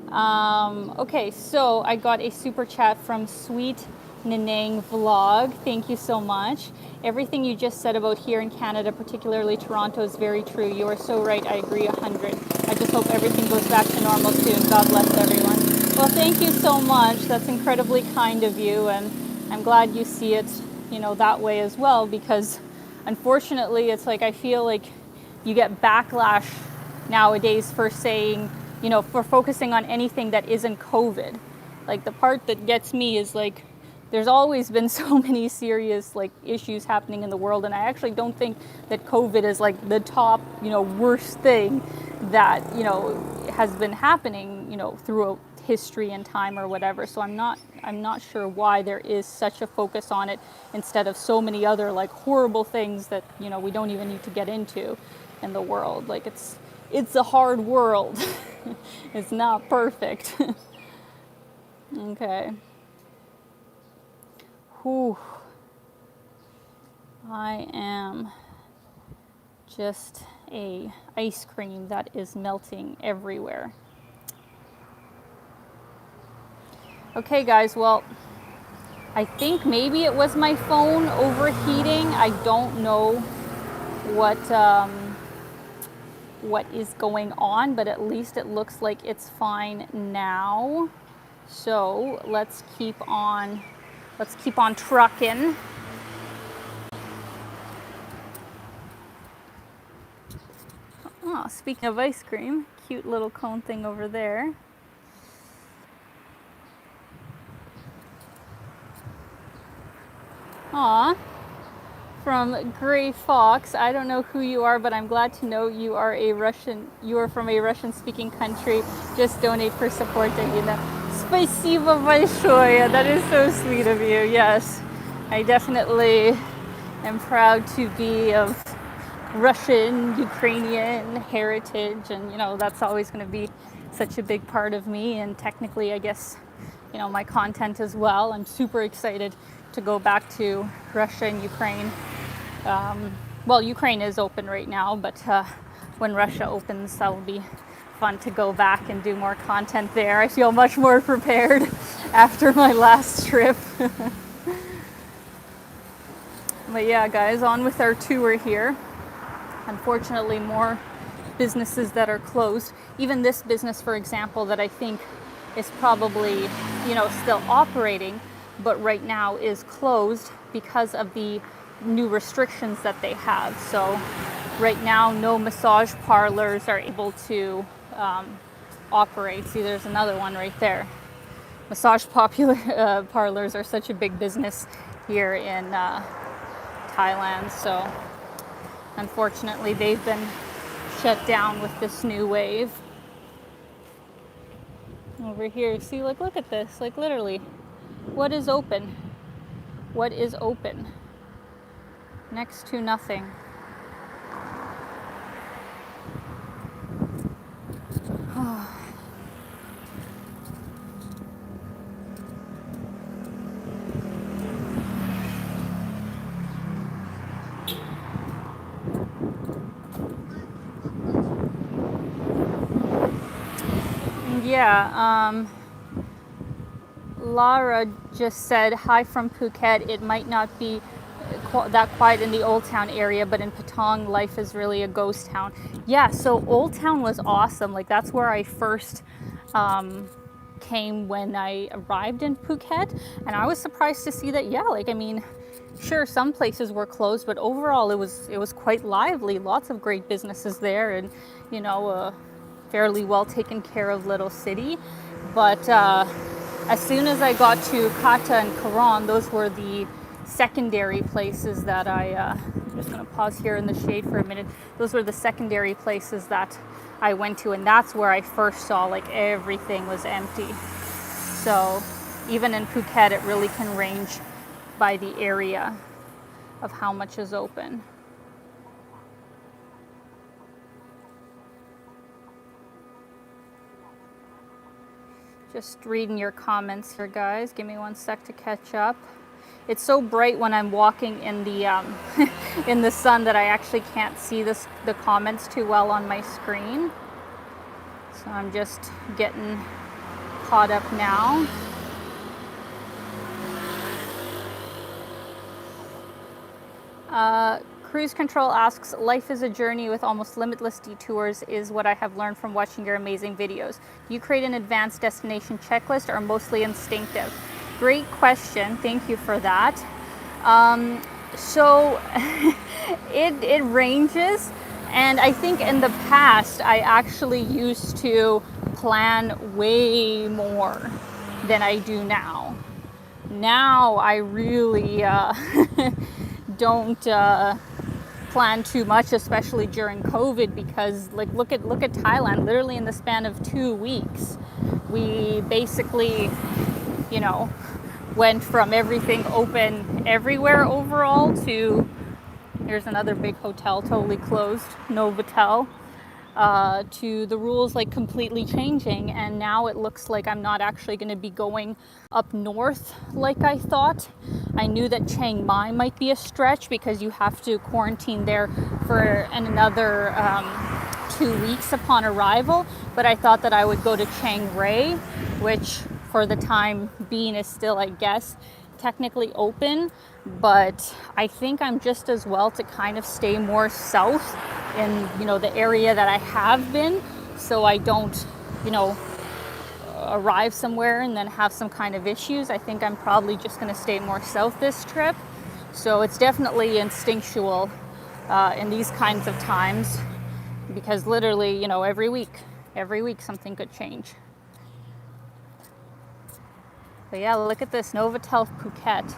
Okay, so I got a super chat from Sweet Nenang Vlog. Thank you so much. Everything you just said about here in Canada, particularly Toronto, is very true. You are so right. I agree 100. I just hope everything goes back to normal soon. God bless everyone. Well, thank you so much. That's incredibly kind of you, and I'm glad you see it, that way as well, because unfortunately, it's I feel like you get backlash nowadays for saying, for focusing on anything that isn't COVID. The part that gets me is there's always been so many serious issues happening in the world, and I actually don't think that COVID is the top, worst thing that, has been happening, throughout history and time or whatever. So I'm not sure why there is such a focus on it instead of so many other horrible things that, we don't even need to get into in the world. It's a hard world. It's not perfect. Okay. Whew. I am just a ice cream that is melting everywhere. Okay guys, well, I think maybe it was my phone overheating. I don't know what is going on, but at least it looks like it's fine now. So let's keep on trucking. Oh, speaking of ice cream, cute little cone thing over there. Aw, from Gray Fox. I don't know who you are, but I'm glad to know you are from a Russian-speaking country. Just donate for support, Alina. Спасибо большое. That is so sweet of you. Yes, I definitely am proud to be of Russian, Ukrainian heritage, and you know, that's always going to be such a big part of me, and technically, I guess, you know, my content as well. I'm super excited to go back to Russia and Ukraine. Well, Ukraine is open right now, but when Russia opens, that will be fun to go back and do more content there. I feel much more prepared after my last trip. But yeah, guys, on with our tour here. Unfortunately, more businesses that are closed. Even this business, for example, that I think is probably, you know, still operating, but right now is closed because of the new restrictions that they have. So right now, no massage parlors are able to operate. See, there's another one right there. Massage parlors are such a big business here in Thailand. So unfortunately, they've been shut down with this new wave. Over here, see, like, look at this. Like, literally, what is open? What is open? Next to nothing. Yeah, Lara just said, hi from Phuket. It might not be that quiet in the Old Town area, but in Patong, life is really a ghost town. Yeah, so Old Town was awesome. Like, that's where I first came when I arrived in Phuket. And I was surprised to see that, yeah, like, I mean, sure, some places were closed, but overall it was quite lively. Lots of great businesses there, and, you know, fairly well taken care of little city. But as soon as I got to Kata and Karan, those were the secondary places that I'm just going to pause here in the shade for a minute. Those were the secondary places that I went to, and that's where I first saw, like, everything was empty. So even in Phuket, it really can range by the area of how much is open. Just reading your comments here, guys. Give me one sec to catch up. It's so bright when I'm walking in the in the sun that I actually can't see the comments too well on my screen. So I'm just getting caught up now. Cruise Control asks, life is a journey with almost limitless detours is what I have learned from watching your amazing videos. Do you create an advanced destination checklist or mostly instinctive? Great question. Thank you for that. So it ranges. And I think in the past, I actually used to plan way more than I do now. Now I really don't plan too much, especially during COVID, because, like, look at Thailand. Literally in the span of 2 weeks, we basically, you know, went from everything open everywhere overall to, here's another big hotel totally closed, Novotel, to the rules like completely changing. And now it looks like I'm not actually going to be going up north like I thought. I knew that Chiang Mai might be a stretch because you have to quarantine there for another 2 weeks upon arrival, but I thought that I would go to Chiang Rai, which for the time being is still, I guess, technically open, but I think I'm just as well to kind of stay more south in, you know, the area that I have been, so I don't, you know, arrive somewhere and then have some kind of issues. I think I'm probably just going to stay more south this trip. So it's definitely instinctual in these kinds of times, because literally, you know, every week something could change. But yeah, look at this, Novotel Phuket.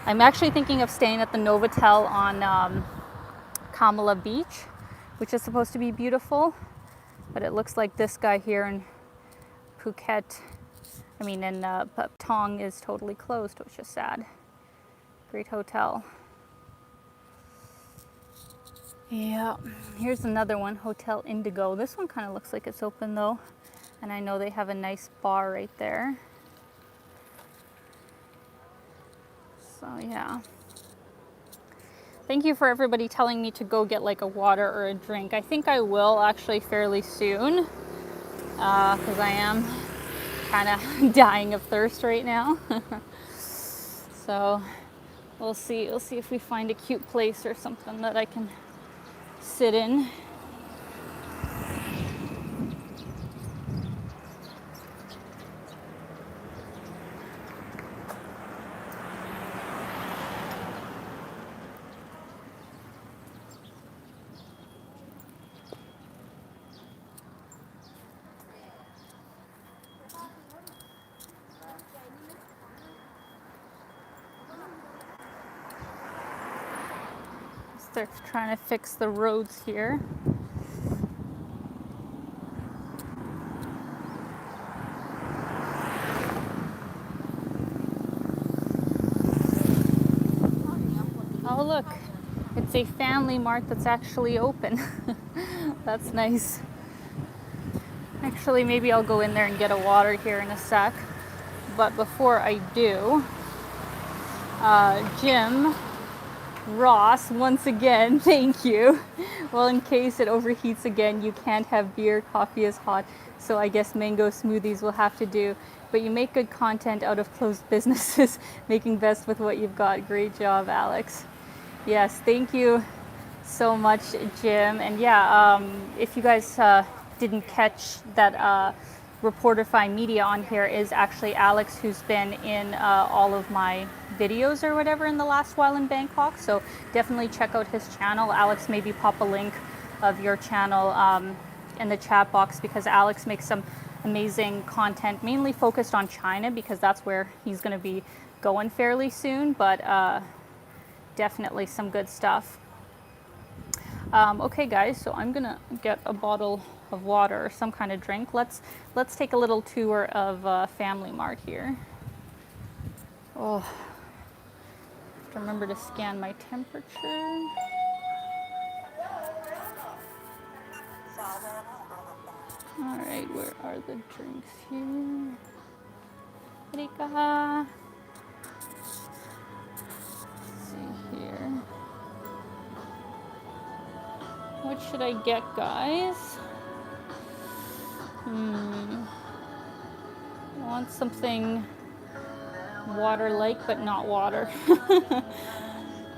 I'm actually thinking of staying at the Novotel on Kamala Beach, which is supposed to be beautiful, but it looks like this guy here in Phuket, in Patong is totally closed, which is sad. Great hotel. Yeah, here's another one, Hotel Indigo. This one kind of looks like it's open though, and I know they have a nice bar right there. So yeah. Thank you for everybody telling me to go get like a water or a drink. I think I will actually fairly soon, because I am kind of dying of thirst right now. So we'll see if we find a cute place or something that I can sit in. They're trying to fix the roads here. Oh look, it's a family mart that's actually open. That's nice. Actually, maybe I'll go in there and get a water here in a sec. But before I do, Jim Ross, once again, thank you. Well, in case it overheats again, you can't have beer, coffee is hot, so I guess mango smoothies will have to do. But you make good content out of closed businesses, making best with what you've got. Great job, Alex. Yes, thank you so much, Jim. And yeah, if you guys didn't catch that, Reporterify Media on here is actually Alex, who's been in all of my videos or whatever in the last while in Bangkok. So definitely check out his channel. Alex, maybe pop a link of your channel in the chat box, because Alex makes some amazing content, mainly focused on China, because that's where he's going to be going fairly soon. But definitely some good stuff. Okay guys, so I'm gonna get a bottle of water or some kind of drink. Let's take a little tour of Family Mart here. Oh, have to remember to scan my temperature. All right, where are the drinks here? Rika. Let's see here. What should I get, guys? I want something water-like, but not water.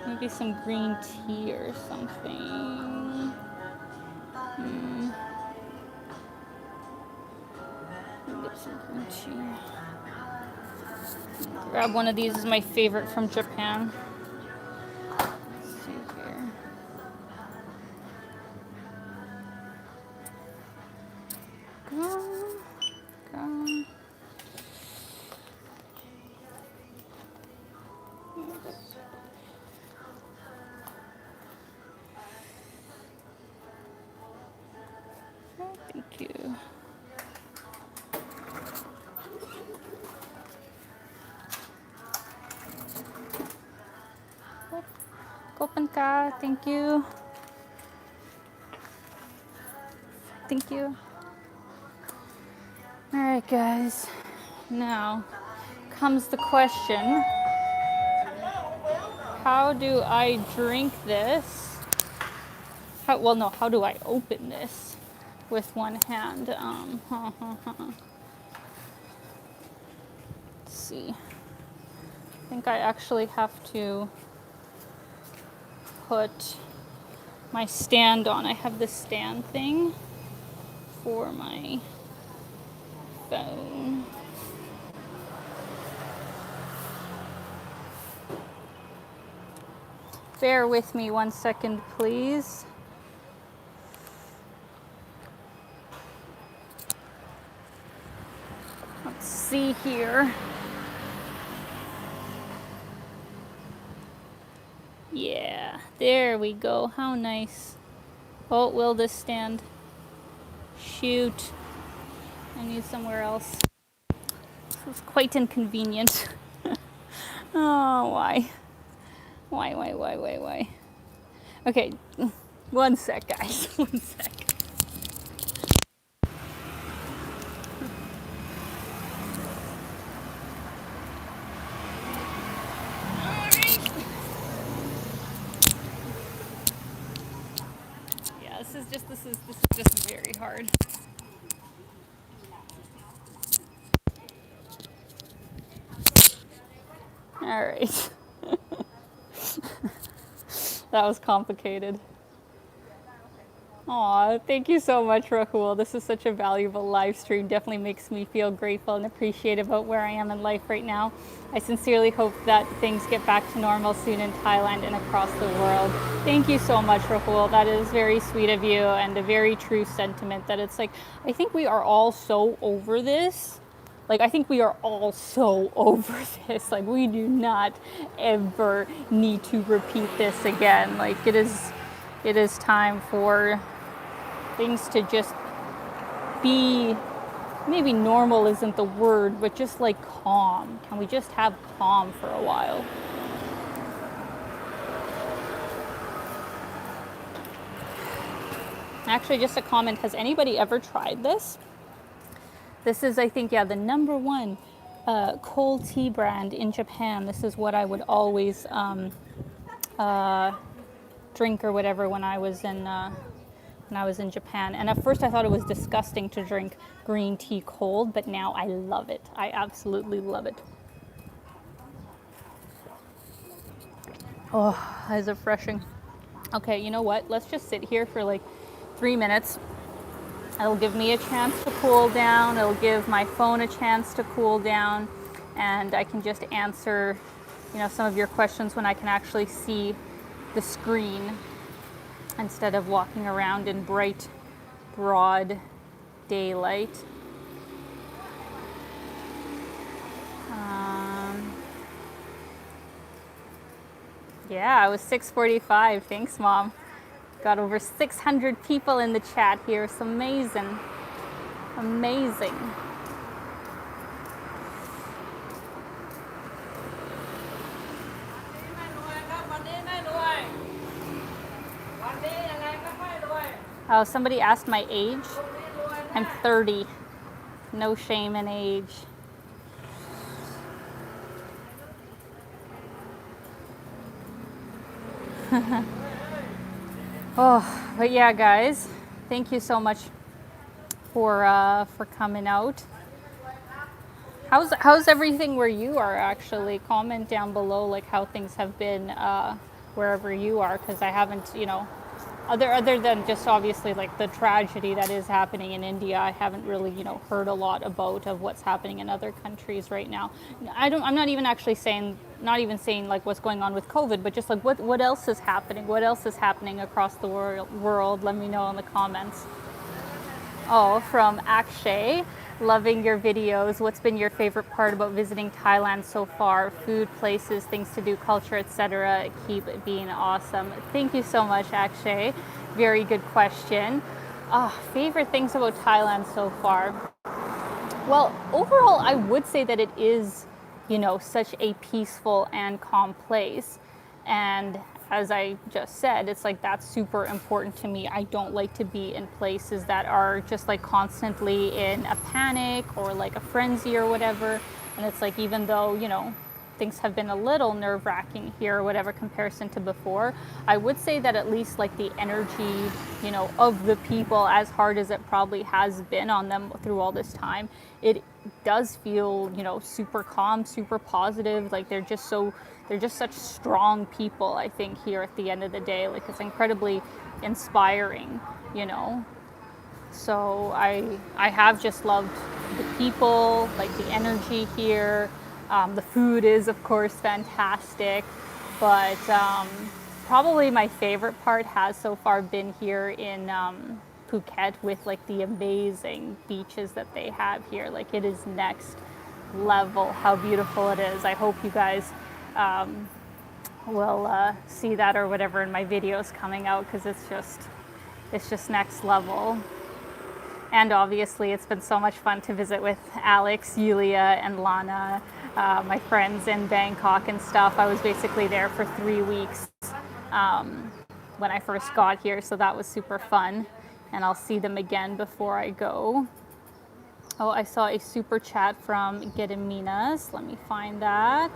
Maybe some green tea or something. Get some green tea. Grab one of these. Is my favorite from Japan. Let's see here. Go. Thank you. Kopenka, thank you. Thank you. All right, guys. Now comes the question. How do I drink this how do I open this with one hand? Let's see. I think I actually have to put my stand on. I have this stand thing for my phone. Bear with me 1 second, please. Let's see here. Yeah, there we go. How nice. Oh, will this stand? Shoot. I need somewhere else. This is quite inconvenient. Oh, why? Why? Okay, 1 sec, guys. 1 sec. Yeah, this is just very hard. All right. That was complicated. Aw, thank you so much, Rahul. This is such a valuable live stream. Definitely makes me feel grateful and appreciative about where I am in life right now. I sincerely hope that things get back to normal soon in Thailand and across the world. Thank you so much, Rahul. That is very sweet of you and a very true sentiment that it's like, I think we are all so over this. Like, I think we are all so over this. Like, we do not ever need to repeat this again. Like, it is time for things to just be, maybe normal isn't the word, but just like calm. Can we just have calm for a while? Actually, just a comment, has anybody ever tried this? This is, I think, yeah, the number one cold tea brand in Japan. This is what I would always drink or whatever when I was in Japan. And at first I thought it was disgusting to drink green tea cold, but now I love it. I absolutely love it. Oh, that is refreshing. Okay, you know what? Let's just sit here for like 3 minutes. It'll give me a chance to cool down. It'll give my phone a chance to cool down. And I can just answer, some of your questions when I can actually see the screen instead of walking around in bright, broad daylight. Yeah, it was 6:45. Thanks, Mom. Got over 600 people in the chat here. It's amazing. Amazing. Oh, somebody asked my age. I'm 30. No shame in age. Oh, but yeah, guys, thank you so much for coming out. How's everything where you are actually? Comment down below like how things have been wherever you are, because I haven't, other than just obviously like the tragedy that is happening in India, I haven't really, heard a lot about of what's happening in other countries right now. I'm not even saying like what's going on with COVID, but just like what else is happening? What else is happening across the world? Let me know in the comments. Oh, from Akshay. Loving your videos. What's been your favorite part about visiting Thailand so far? Food, places, things to do, culture, etc. Keep being awesome. Thank you so much, Akshay. Very good question. Favorite things about Thailand so far? Well, overall, I would say that it is, such a peaceful and calm place. And as I just said, it's like that's super important to me. I don't like to be in places that are just like constantly in a panic or like a frenzy or whatever. And it's like, even though, things have been a little nerve-wracking here or whatever comparison to before, I would say that at least like the energy, you know, of the people, as hard as it probably has been on them through all this time, it does feel, you know, super calm, super positive. Like they're just such strong people, I think, here at the end of the day. Like it's incredibly inspiring, you know. So I have just loved the people, like the energy here. The food is, of course, fantastic, but probably my favorite part has so far been here in Phuket with like the amazing beaches that they have here. Like it is next level how beautiful it is. I hope you guys will see that or whatever in my videos coming out, because it's just next level. And obviously it's been so much fun to visit with Alex, Yulia, and Lana, my friends in Bangkok and stuff. I was basically there for 3 weeks when I first got here, so that was super fun. And I'll see them again before I go. Oh, I saw a super chat from Gediminas. Let me find that.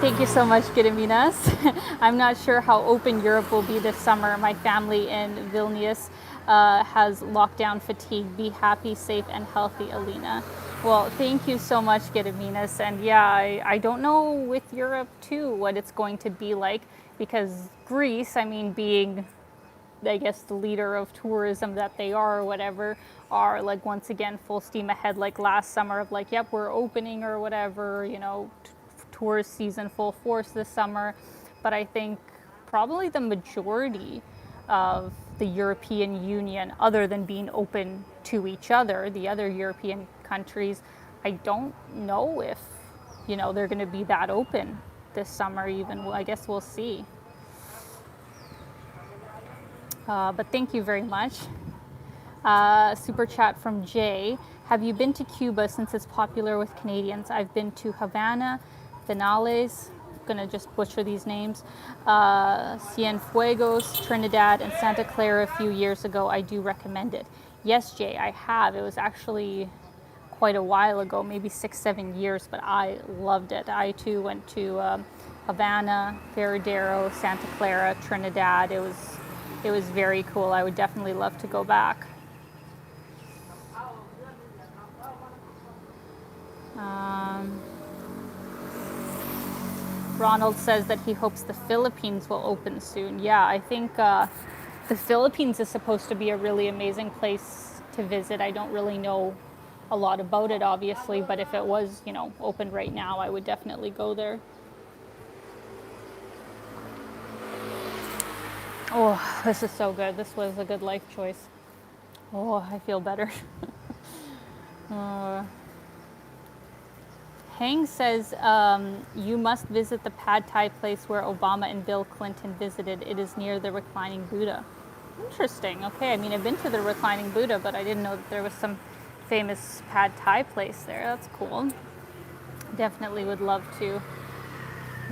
Thank you so much, Gediminas. I'm not sure how open Europe will be this summer. My family in Vilnius has lockdown fatigue. Be happy, safe, and healthy, Alina. Well, thank you so much, Gediminas. And yeah, I don't know with Europe too what it's going to be like, because Greece, I mean, being, I guess, the leader of tourism that they are or whatever, are like once again full steam ahead like last summer of like, yep, we're opening or whatever, you know, tourist season full force this summer. But I think probably the majority of the European Union, other than being open to each other, the other European countries, I don't know if, you know, they're going to be that open this summer even. Well, I guess we'll see. But thank you very much. Super chat from Jay. Have you been to Cuba since it's popular with Canadians? I've been to Havana, Vinales, I'm gonna just butcher these names, Cienfuegos, Trinidad, and Santa Clara a few years ago. I do recommend it. Yes, Jay, I have. It was actually quite a while ago, maybe 6-7 years, but I loved it. I too went to Havana, Veradero, Santa Clara, Trinidad. It was very cool. I would definitely love to go back. Ronald says that he hopes the Philippines will open soon. Yeah, I think the Philippines is supposed to be a really amazing place to visit. I don't really know a lot about it, obviously, but if it was, you know, open right now, I would definitely go there. Oh, this is so good. This was a good life choice. Oh, I feel better. Hang says, you must visit the Pad Thai place where Obama and Bill Clinton visited. It is near the reclining Buddha. Interesting. Okay, I mean, I've been to the reclining Buddha, but I didn't know that there was some famous Pad Thai place there. That's cool. Definitely would love to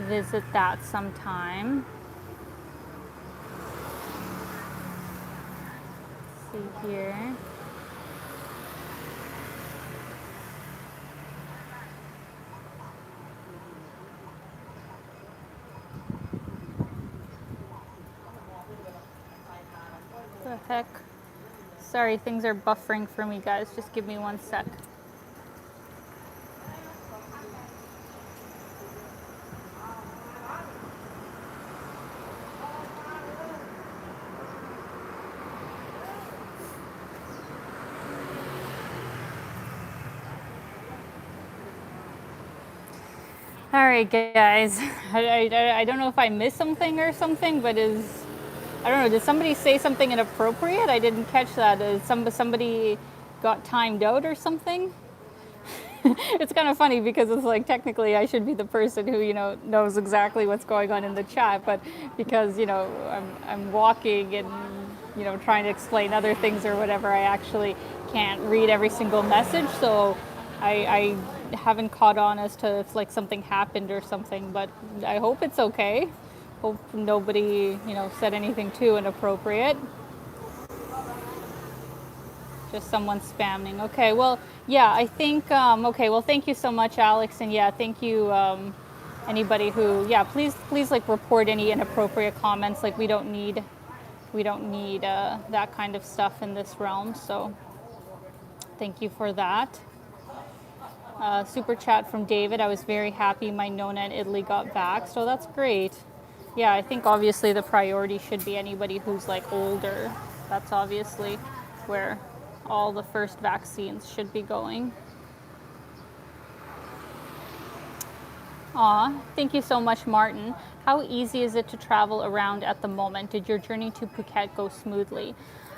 visit that sometime. Let's see here. The heck? Sorry, things are buffering for me, guys. Just give me 1 sec. All right, guys. I don't know if I missed something or something, but I don't know, did somebody say something inappropriate? I didn't catch that. Somebody got timed out or something? It's kind of funny because it's like technically I should be the person who, you know, knows exactly what's going on in the chat, but because, you know, I'm walking and, you know, trying to explain other things or whatever, I actually can't read every single message, so I haven't caught on as to if like something happened or something, but I hope it's okay. Hope nobody, you know, said anything too inappropriate. Just someone spamming. Okay, well, yeah, I think, okay, well, thank you so much, Alex. And yeah, thank you, anybody who, yeah, please like report any inappropriate comments. Like we don't need that kind of stuff in this realm. So thank you for that. Super chat from David. I was very happy my Nona in Italy got back. So that's great. Yeah, I think obviously the priority should be anybody who's like older. That's obviously where all the first vaccines should be going. Aw, thank you so much, Martin. How easy is it to travel around at the moment? Did your journey to Phuket go smoothly?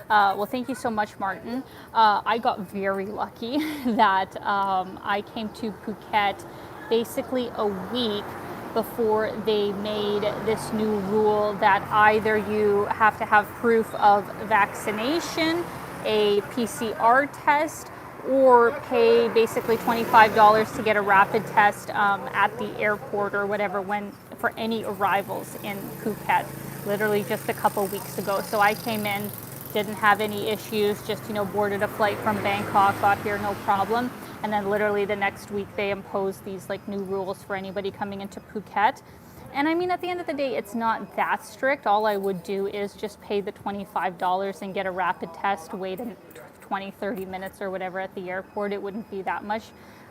Well, thank you so much, Martin. I got very lucky that I came to Phuket basically a week before they made this new rule that either you have to have proof of vaccination, a PCR test, or pay basically $25 to get a rapid test at the airport or whatever when for any arrivals in Phuket, literally just a couple weeks ago. So I came in, didn't have any issues, just boarded a flight from Bangkok, got here no problem, and then literally the next week they imposed these like new rules for anybody coming into Phuket. And I mean, at the end of the day, it's not that strict. All I would do is just pay the $25 and get a rapid test, wait 20, 30 minutes or whatever at the airport. It wouldn't be that much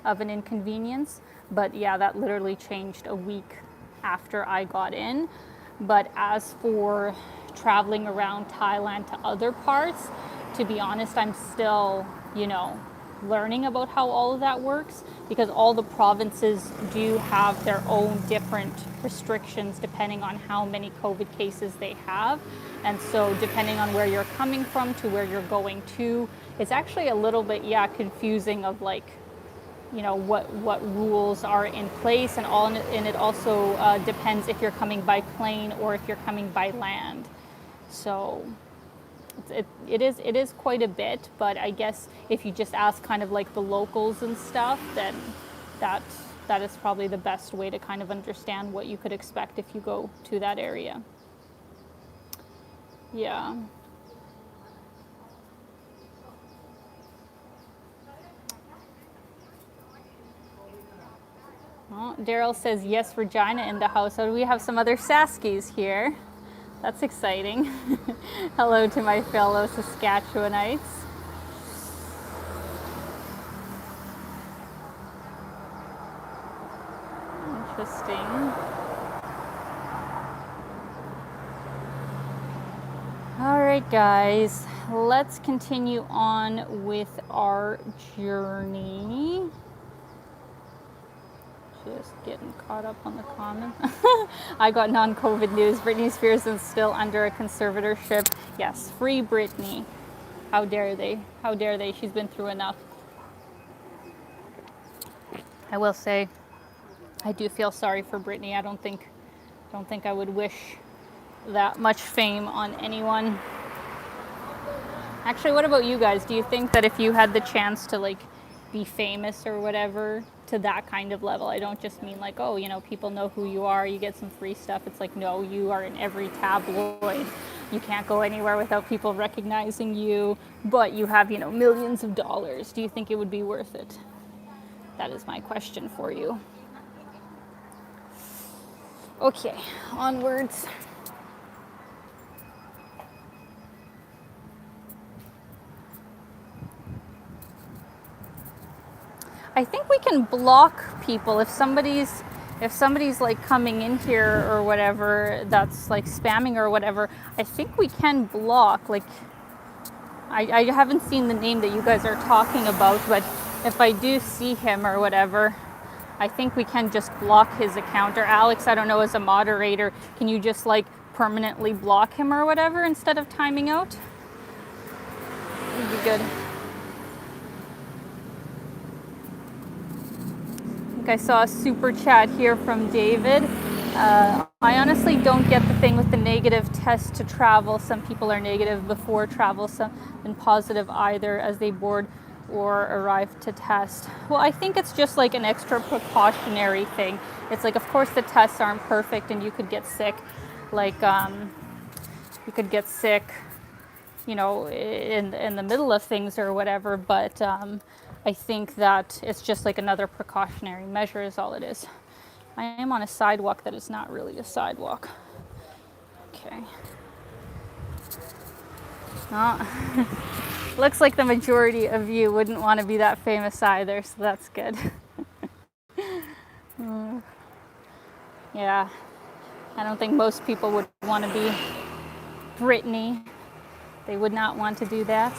of an inconvenience. But yeah, that literally changed a week after I got in. But as for traveling around Thailand to other parts, to be honest, I'm still, learning about how all of that works, because all the provinces do have their own different restrictions depending on how many COVID cases they have. And so depending on where you're coming from to where you're going to, it's actually a little bit, confusing of like, what rules are in place, and it also depends if you're coming by plane or if you're coming by land. So it is quite a bit, but I guess if you just ask kind of like the locals and stuff, then that is probably the best way to kind of understand what you could expect if you go to that area. Yeah. Well, Daryl says yes, Regina in the house. So we have some other Saskies here. That's exciting. Hello to my fellow Saskatchewanites. Interesting. All right, guys, let's continue on with our journey. Just getting caught up on the comments. I got non-COVID news. Britney Spears is still under a conservatorship. Yes, free Britney. How dare they? How dare they? She's been through enough. I will say, I do feel sorry for Britney. I don't think I would wish that much fame on anyone. Actually, what about you guys? Do you think that if you had the chance to like be famous or whatever to that kind of level, I don't just mean like, oh, people know who you are, you get some free stuff. It's like, no, you are in every tabloid. You can't go anywhere without people recognizing you, but you have, millions of dollars. Do you think it would be worth it? That is my question for you. Okay, onwards. I think we can block people if somebody's like coming in here or whatever that's like spamming or whatever. I think we can block. Like, I haven't seen the name that you guys are talking about, but if I do see him or whatever, I think we can just block his account. Or Alex, I don't know, as a moderator, can you just like permanently block him or whatever instead of timing out? Would be good. I saw a super chat here from David. I honestly don't get the thing with the negative test to travel. Some people are negative before travel, some and positive either as they board or arrive to test. Well, I think it's just like an extra precautionary thing. It's like, of course, the tests aren't perfect and you could get sick. Like, you could get sick you know, in the middle of things or whatever, but I think that it's just like another precautionary measure is all it is. I am on a sidewalk that is not really a sidewalk. Okay. Oh. Looks like the majority of you wouldn't want to be that famous either, so that's good. Yeah, I don't think most people would want to be Britney. They would not want to do that.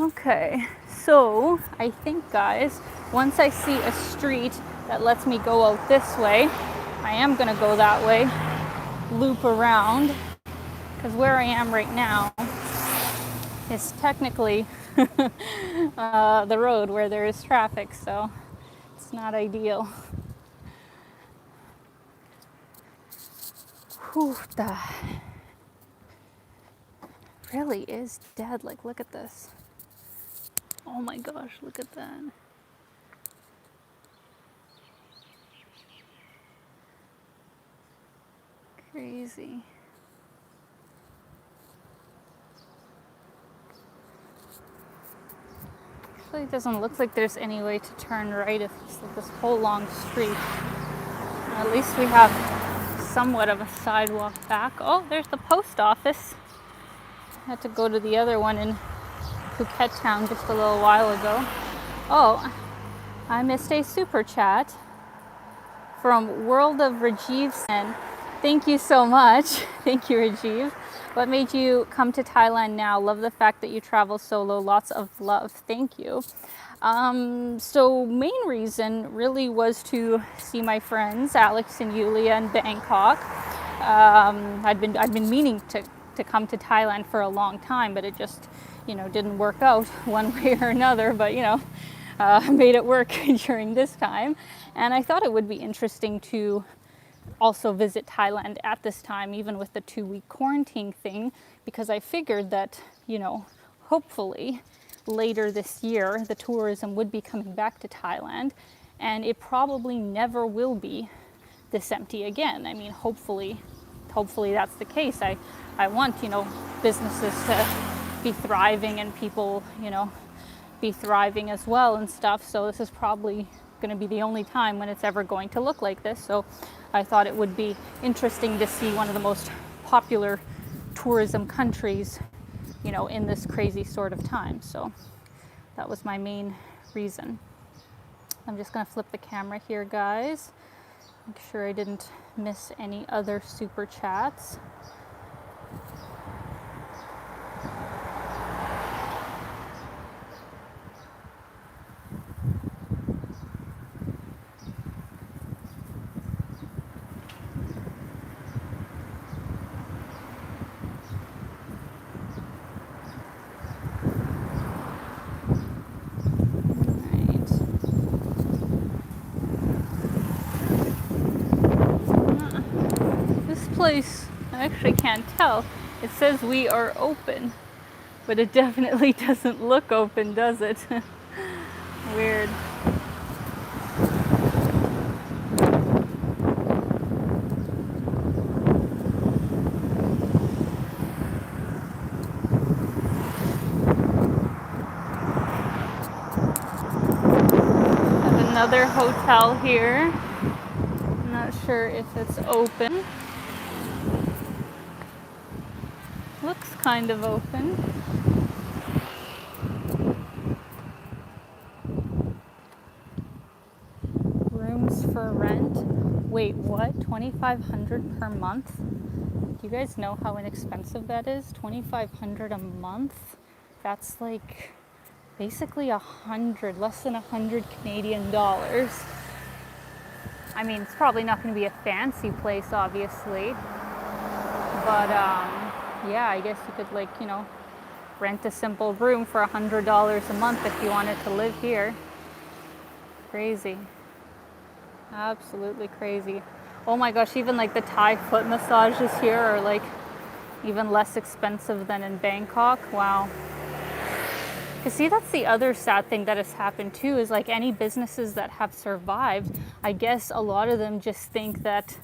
Okay, so I think, guys, once I see a street that lets me go out this way, I am gonna go that way, loop around, because where I am right now is technically the road where there is traffic, so it's not ideal. Whew, the really is dead. Like, look at this. Oh my gosh, look at that. Crazy. Actually, it doesn't look like there's any way to turn right if it's like this whole long street. At least we have somewhat of a sidewalk back. Oh, there's the post office. I had to go to the other one in Phuket town just a little while ago. Oh, I missed a super chat from World of Rajiv Sen. Thank you so much. Thank you, Rajiv. What made you come to Thailand now? Love the fact that you travel solo. Lots of love. Thank you. So main reason really was to see my friends, Alex and Yulia in Bangkok. I'd been meaning to come to Thailand for a long time, but it just, you know, didn't work out one way or another, but you know, made it work during this time. And I thought it would be interesting to also visit Thailand at this time, even with the 2-week quarantine thing, because I figured that, you know, hopefully later this year, the tourism would be coming back to Thailand, and it probably never will be this empty again. I mean, hopefully that's the case. I want, you know, businesses to be thriving and people, you know, be thriving as well and stuff. So this is probably going to be the only time when it's ever going to look like this. So I thought it would be interesting to see one of the most popular tourism countries, you know, in this crazy sort of time. So that was my main reason. I'm just going to flip the camera here, guys. Make sure I didn't miss any other super chats. Place, I actually can't tell. It says we are open, but it definitely doesn't look open, does it? Weird. Have another hotel here. I'm not sure if it's open. Looks kind of open. Rooms for rent. Wait, what? $2,500 per month? Do you guys know how inexpensive that is? $2,500 a month? That's like basically less than 100 Canadian dollars. I mean, it's probably not going to be a fancy place, obviously, but yeah, I guess you could, like, you know, rent a simple room for $100 a month if you wanted to live here. Crazy. Absolutely crazy. Oh my gosh, even like the Thai foot massages here are like even less expensive than in Bangkok. Wow. Because see, that's the other sad thing that has happened too, is like any businesses that have survived, I guess a lot of them just think that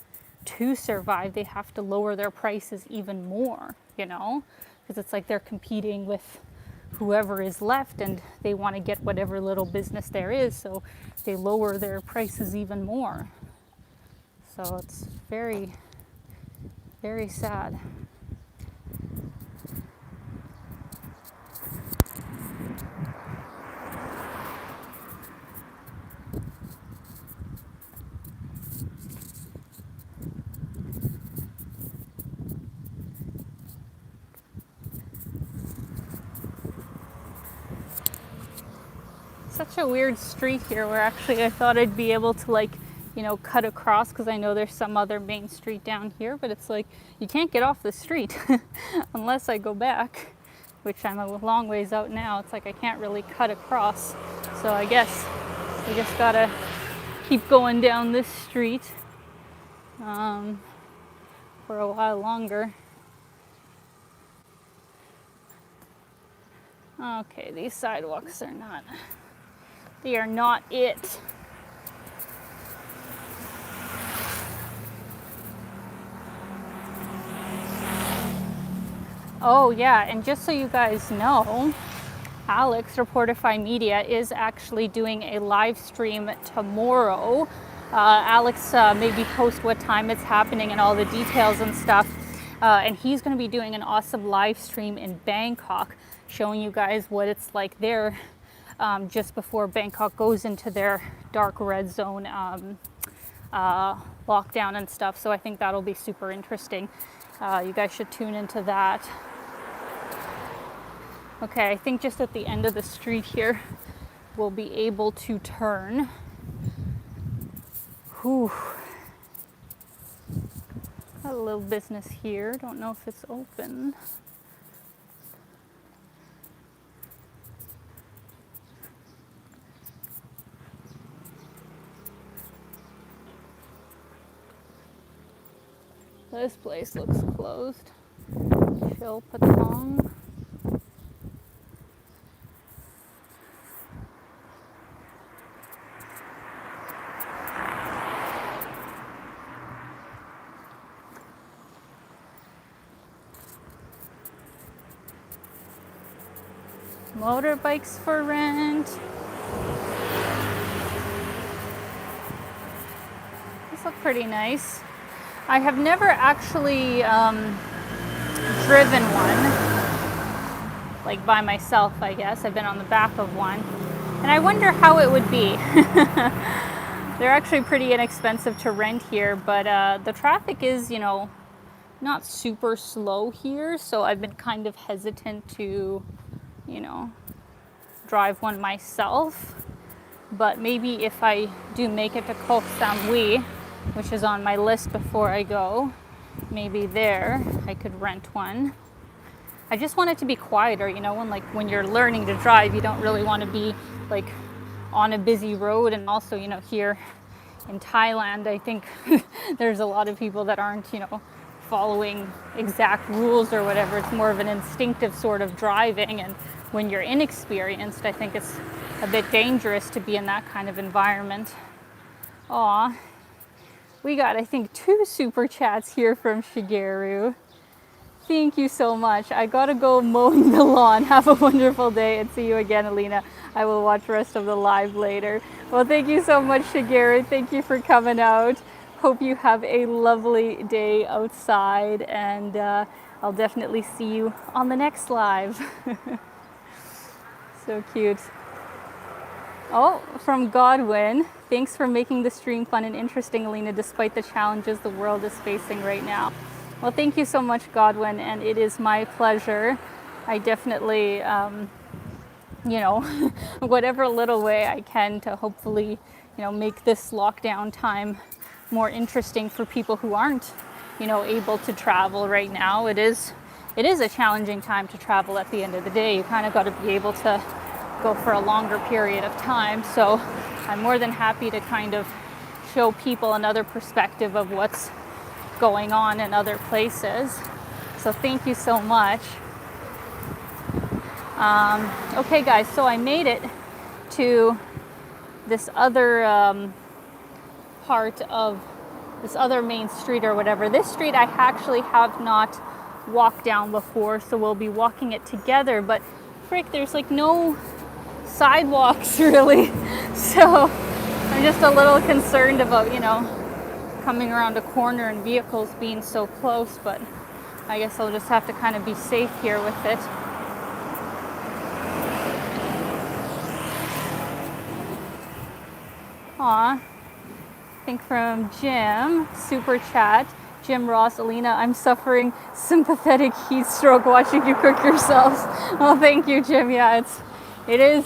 to survive, they have to lower their prices even more, you know, because it's like they're competing with whoever is left and they want to get whatever little business there is, so they lower their prices even more. So it's very, very sad. Such a weird street here where actually I thought I'd be able to, like, you know, cut across, because I know there's some other main street down here, but it's like you can't get off the street unless I go back, which I'm a long ways out now. It's like I can't really cut across, so I guess I just gotta keep going down this street for a while longer. Okay, these sidewalks are not, they are not it. Oh yeah, and just so you guys know, Alex, Reportify Media, is actually doing a live stream tomorrow. Alex maybe post what time it's happening and all the details and stuff. And he's going to be doing an awesome live stream in Bangkok, showing you guys what it's like there just before Bangkok goes into their dark red zone lockdown and stuff. So I think that'll be super interesting. You guys should tune into that. Okay, I think just at the end of the street here, we'll be able to turn. Whew. Got a little business here. Don't know if it's open. This place looks closed. Chill Patong. Motorbikes for rent. These look pretty nice. I have never actually driven one, like by myself, I guess. I've been on the back of one, and I wonder how it would be. They're actually pretty inexpensive to rent here, but the traffic is, you know, not super slow here, so I've been kind of hesitant to, you know, drive one myself. But maybe if I do make it to Koh Samui, which is on my list before I go, maybe there I could rent one. I just want it to be quieter, you know, when you're learning to drive, you don't really want to be like on a busy road. And also, you know, here in Thailand, I think there's a lot of people that aren't, you know, following exact rules or whatever. It's more of an instinctive sort of driving, and when you're inexperienced, I think it's a bit dangerous to be in that kind of environment. Aw, we got, I think, 2 super chats here from Shigeru. Thank you so much. I gotta go mowing the lawn. Have a wonderful day, and see you again, Alina. I will watch the rest of the live later. Well, thank you so much, Shigeru. Thank you for coming out. Hope you have a lovely day outside, and I'll definitely see you on the next live. So cute. Oh, from Godwin. Thanks for making the stream fun and interesting, Alina, despite the challenges the world is facing right now. Well, thank you so much, Godwin, and it is my pleasure. I definitely, you know, whatever little way I can to hopefully, you know, make this lockdown time more interesting for people who aren't, you know, able to travel right now. It is a challenging time to travel at the end of the day. You kind of got to be able to go for a longer period of time. So I'm more than happy to kind of show people another perspective of what's going on in other places. So thank you so much. Okay guys, so I made it to this other part of this other main street or whatever. This street I actually have not walked down before, so we'll be walking it together, but frick, there's like no sidewalks really. So I'm just a little concerned about, you know, coming around a corner and vehicles being so close, but I guess I'll just have to kind of be safe here with it. Aw, I think from Jim, super chat, Jim Ross, Alina, I'm suffering sympathetic heat stroke watching you cook yourselves. Oh, thank you, Jim. Yeah, it is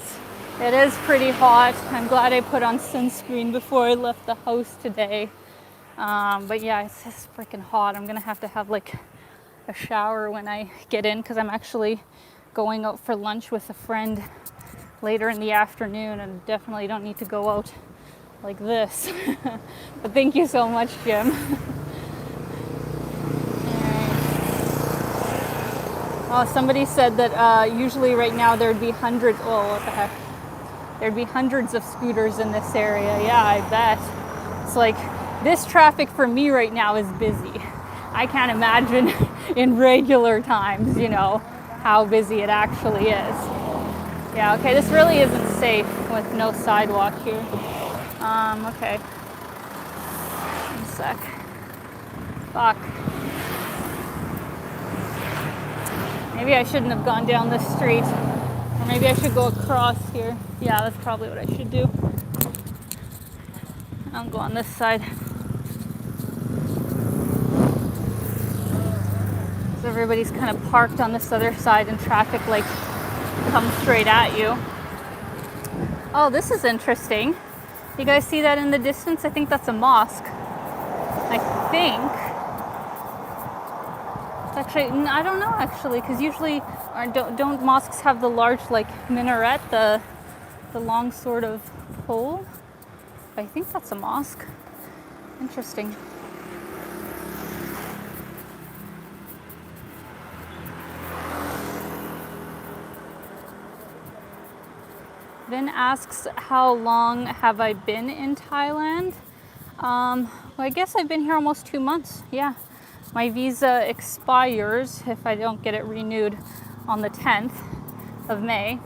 pretty hot. I'm glad I put on sunscreen before I left the house today. But yeah, it's just freaking hot. I'm gonna have to have like a shower when I get in, because I'm actually going out for lunch with a friend later in the afternoon, and definitely don't need to go out like this. But thank you so much, Jim. Oh, somebody said that usually right now there'd be hundreds, oh, what the heck? There'd be hundreds of scooters in this area. Yeah, I bet. It's like, this traffic for me right now is busy. I can't imagine in regular times, you know, how busy it actually is. Yeah, okay, this really isn't safe with no sidewalk here. Okay. One sec. Fuck. Maybe I shouldn't have gone down this street. Or maybe I should go across here. Yeah, that's probably what I should do. I'll go on this side. So everybody's kind of parked on this other side and traffic like comes straight at you. Oh, this is interesting. You guys see that in the distance? I think that's a mosque. I think. Actually, I don't know actually, because usually don't mosques have the large like minaret, the long sort of pole? I think that's a mosque. Interesting. Vin asks, how long have I been in Thailand? Well, I guess I've been here almost 2 months. Yeah. My visa expires if I don't get it renewed on the 10th of May.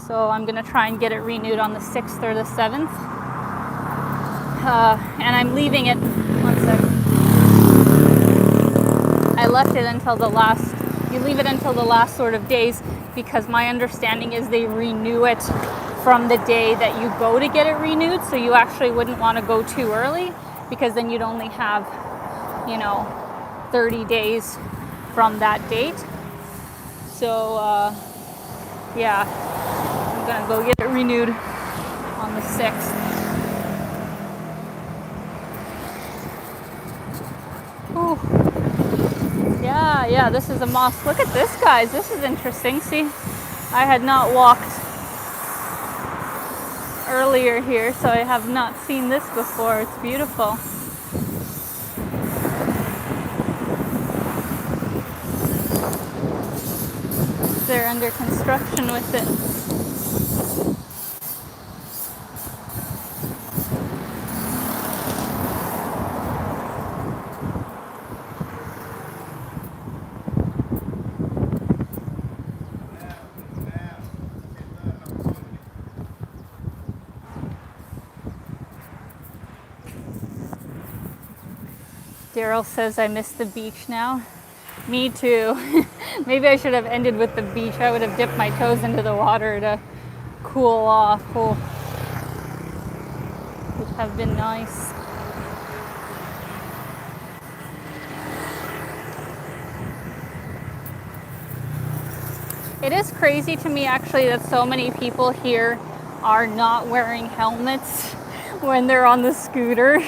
So I'm gonna try and get it renewed on the 6th or the 7th. And I'm leaving it, one sec. I left it until the last, you leave it until the last sort of days, because my understanding is they renew it from the day that you go to get it renewed. So you actually wouldn't want to go too early, because then you'd only have, you know, 30 days from that date. So yeah, I'm gonna go get it renewed on the 6th. Ooh. Yeah, this is a mosque. Look at this, guys. This is interesting. See, I had not walked earlier here, so I have not seen this before. It's beautiful. They're under construction with it. Daryl says I miss the beach now. Me too. Maybe I should have ended with the beach. I would have dipped my toes into the water to cool off. Oh, would have been nice. It is crazy to me actually that so many people here are not wearing helmets when they're on the scooter.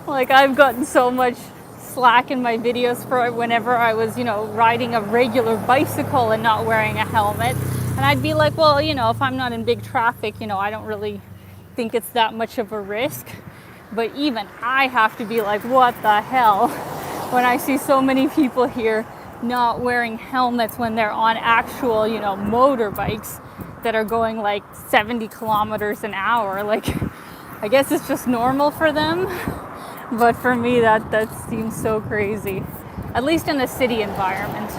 Like, I've gotten so much slack in my videos for whenever I was, you know, riding a regular bicycle and not wearing a helmet. And I'd be like, well, you know, if I'm not in big traffic, you know, I don't really think it's that much of a risk. But even I have to be like, what the hell? When I see so many people here not wearing helmets when they're on actual, you know, motorbikes that are going like 70 kilometers an hour. Like, I guess it's just normal for them. But for me, that seems so crazy, at least in a city environment.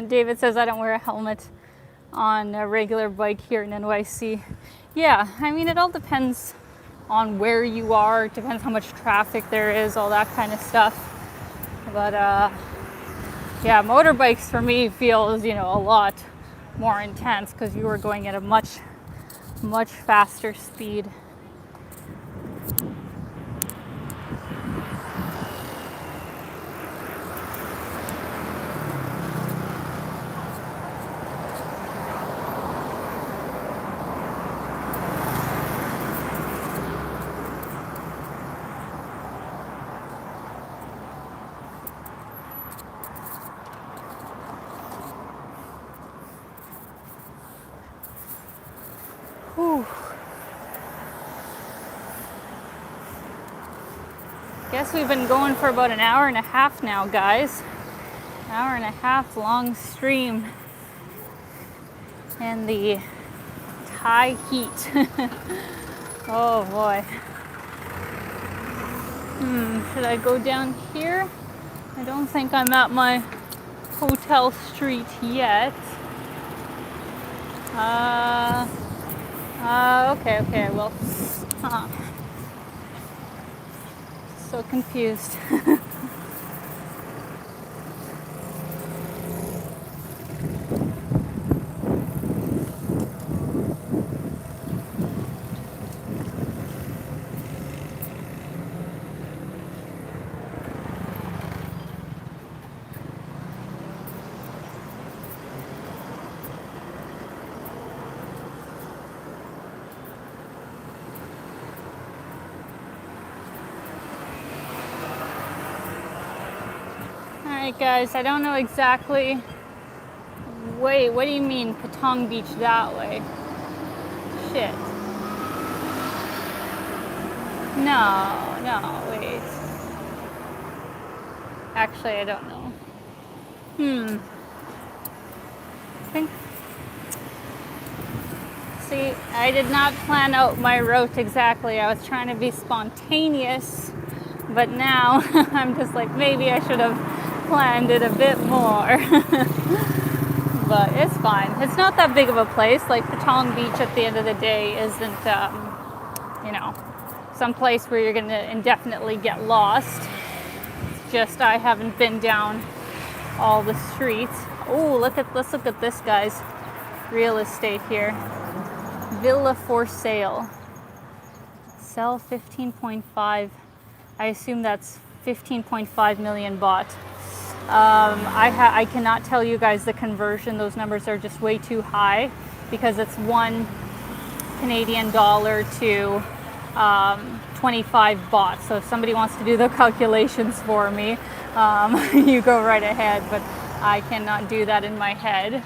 David says I don't wear a helmet on a regular bike here in NYC. Yeah, I mean, it all depends on where you are. It depends how much traffic there is, all that kind of stuff. But yeah, motorbikes for me feels, a lot more intense because you are going at a much faster speed. Whew. Guess we've been going for about an hour and a half now, guys. An hour and a half long stream in the Thai heat. Oh boy. Should I go down here? I don't think I'm at my hotel street yet. Okay, I will. So confused. Alright guys, I don't know exactly. Wait, what do you mean Patong Beach that way? Shit. No, wait. Actually, I don't know. See, I did not plan out my route exactly. I was trying to be spontaneous, but now I'm just like, maybe I should have planned it a bit more. But it's fine. It's not that big of a place. Like Patong Beach at the end of the day isn't, some place where you're going to indefinitely get lost. It's just I haven't been down all the streets. Oh, let's look at this, guys. Real estate here. Villa for sale. Sell 15.5. I assume that's 15.5 million baht. I cannot tell you guys the conversion. Those numbers are just way too high because it's 1 Canadian dollar to 25 baht. So if somebody wants to do the calculations for me, you go right ahead, but I cannot do that in my head.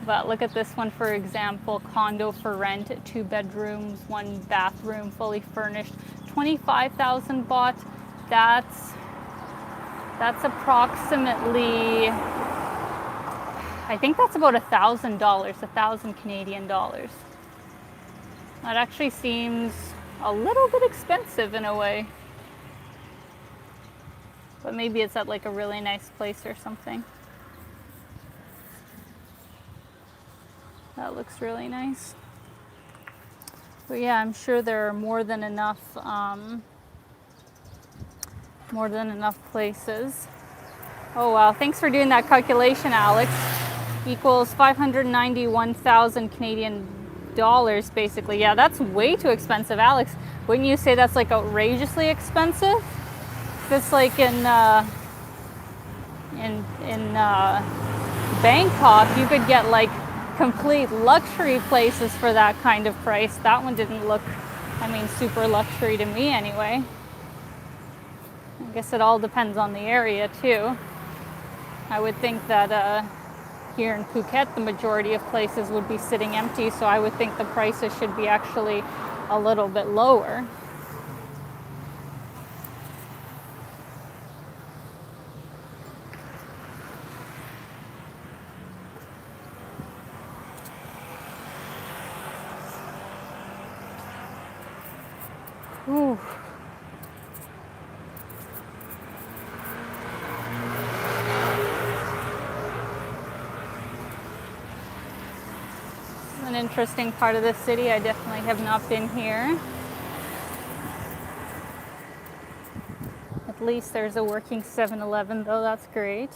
But look at this one, for example, condo for rent, 2 bedrooms, 1 bathroom, fully furnished, 25,000 baht. That's approximately, I think that's about $1,000, 1,000 Canadian dollars. That actually seems a little bit expensive in a way. But maybe it's at like a really nice place or something. That looks really nice. But yeah, I'm sure there are more than enough places. Oh wow, thanks for doing that calculation, Alex. Equals 591,000 Canadian dollars basically. Yeah, that's way too expensive, Alex. Wouldn't you say that's like outrageously expensive? If it's like in Bangkok, you could get like complete luxury places for that kind of price. That one didn't look, super luxury to me anyway. I guess it all depends on the area too. I would think that here in Phuket, the majority of places would be sitting empty, so I would think the prices should be actually a little bit lower. Whew. An interesting part of the city. I definitely have not been here. At least there's a working 7-Eleven though, that's great.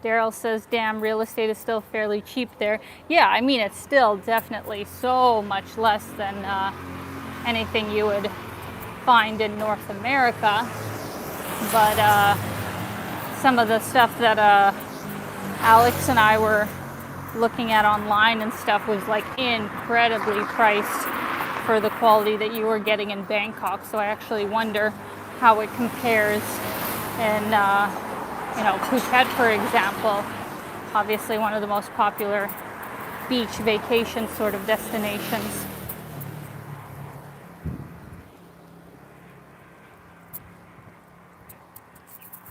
Daryl says, damn, real estate is still fairly cheap there. Yeah, I mean, it's still definitely so much less than anything you would find in North America. But some of the stuff that Alex and I were looking at online and stuff was like incredibly priced for the quality that you were getting in Bangkok. So I actually wonder how it compares in Phuket, for example, obviously one of the most popular beach vacation sort of destinations.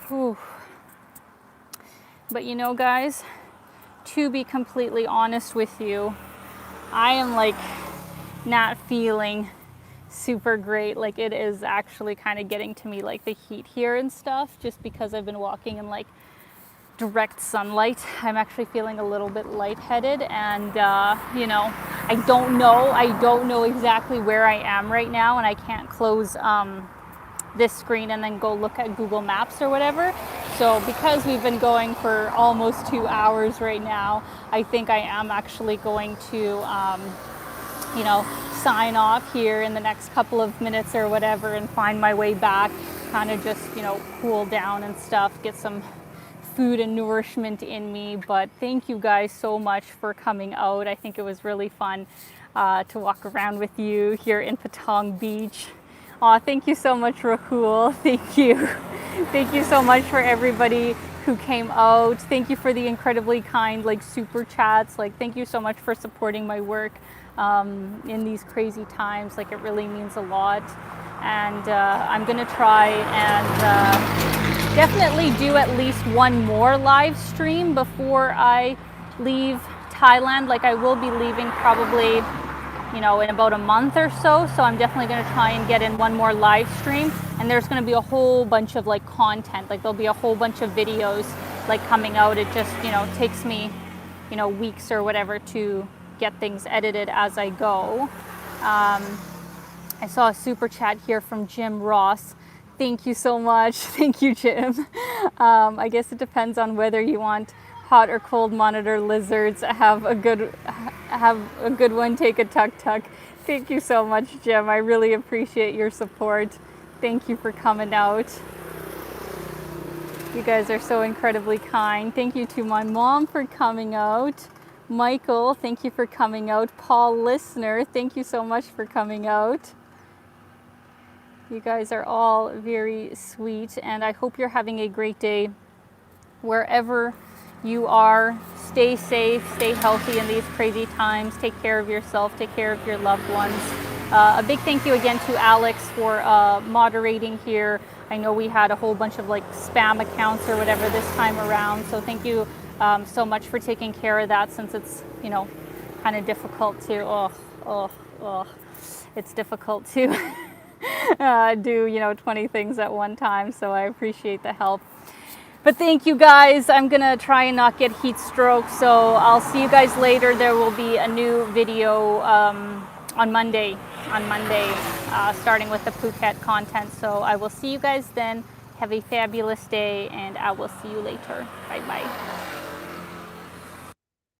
Whew. But you know, guys, to be completely honest with you, I am like not feeling super great. Like, it is actually kind of getting to me, like the heat here and stuff, just because I've been walking in like direct sunlight. I'm actually feeling a little bit lightheaded, and I don't know exactly where I am right now, and I can't close this screen and then go look at Google Maps or whatever. So because we've been going for almost 2 hours right now, I think I am actually going to sign off here in the next couple of minutes or whatever and find my way back, kind of just, cool down and stuff, get some food and nourishment in me. But thank you guys so much for coming out. I think it was really fun to walk around with you here in Patong Beach. Aw, thank you so much, Rahul. Thank you. Thank you so much for everybody who came out. Thank you for the incredibly kind, super chats. Thank you so much for supporting my work in these crazy times. It really means a lot. And I'm gonna try and definitely do at least one more live stream before I leave Thailand. I will be leaving probably in about a month or so. So I'm definitely going to try and get in one more live stream. And there's going to be a whole bunch of content. There'll be a whole bunch of videos coming out. It just, takes me, weeks or whatever to get things edited as I go. I saw a super chat here from Jim Ross. Thank you so much. Thank you, Jim. I guess it depends on whether you want hot or cold monitor lizards. Have a good one. Take a tuk-tuk. Thank you so much, Jim. I really appreciate your support. Thank you for coming out. You guys are so incredibly kind. Thank you to my mom for coming out. Michael, thank you for coming out. Paul Listener, thank you so much for coming out. You guys are all very sweet, and I hope you're having a great day wherever you are. Stay safe, stay healthy in these crazy times. Take care of yourself, take care of your loved ones. A big thank you again to Alex for moderating here. I know we had a whole bunch of spam accounts or whatever this time around, so thank you so much for taking care of that, since it's kind of difficult to it's difficult to do 20 things at one time, so I appreciate the help. But thank you guys. I'm gonna try and not get heat stroke, so I'll see you guys later. There will be a new video on Monday, starting with the Phuket content. So I will see you guys then. Have a fabulous day, and I will see you later. Bye bye.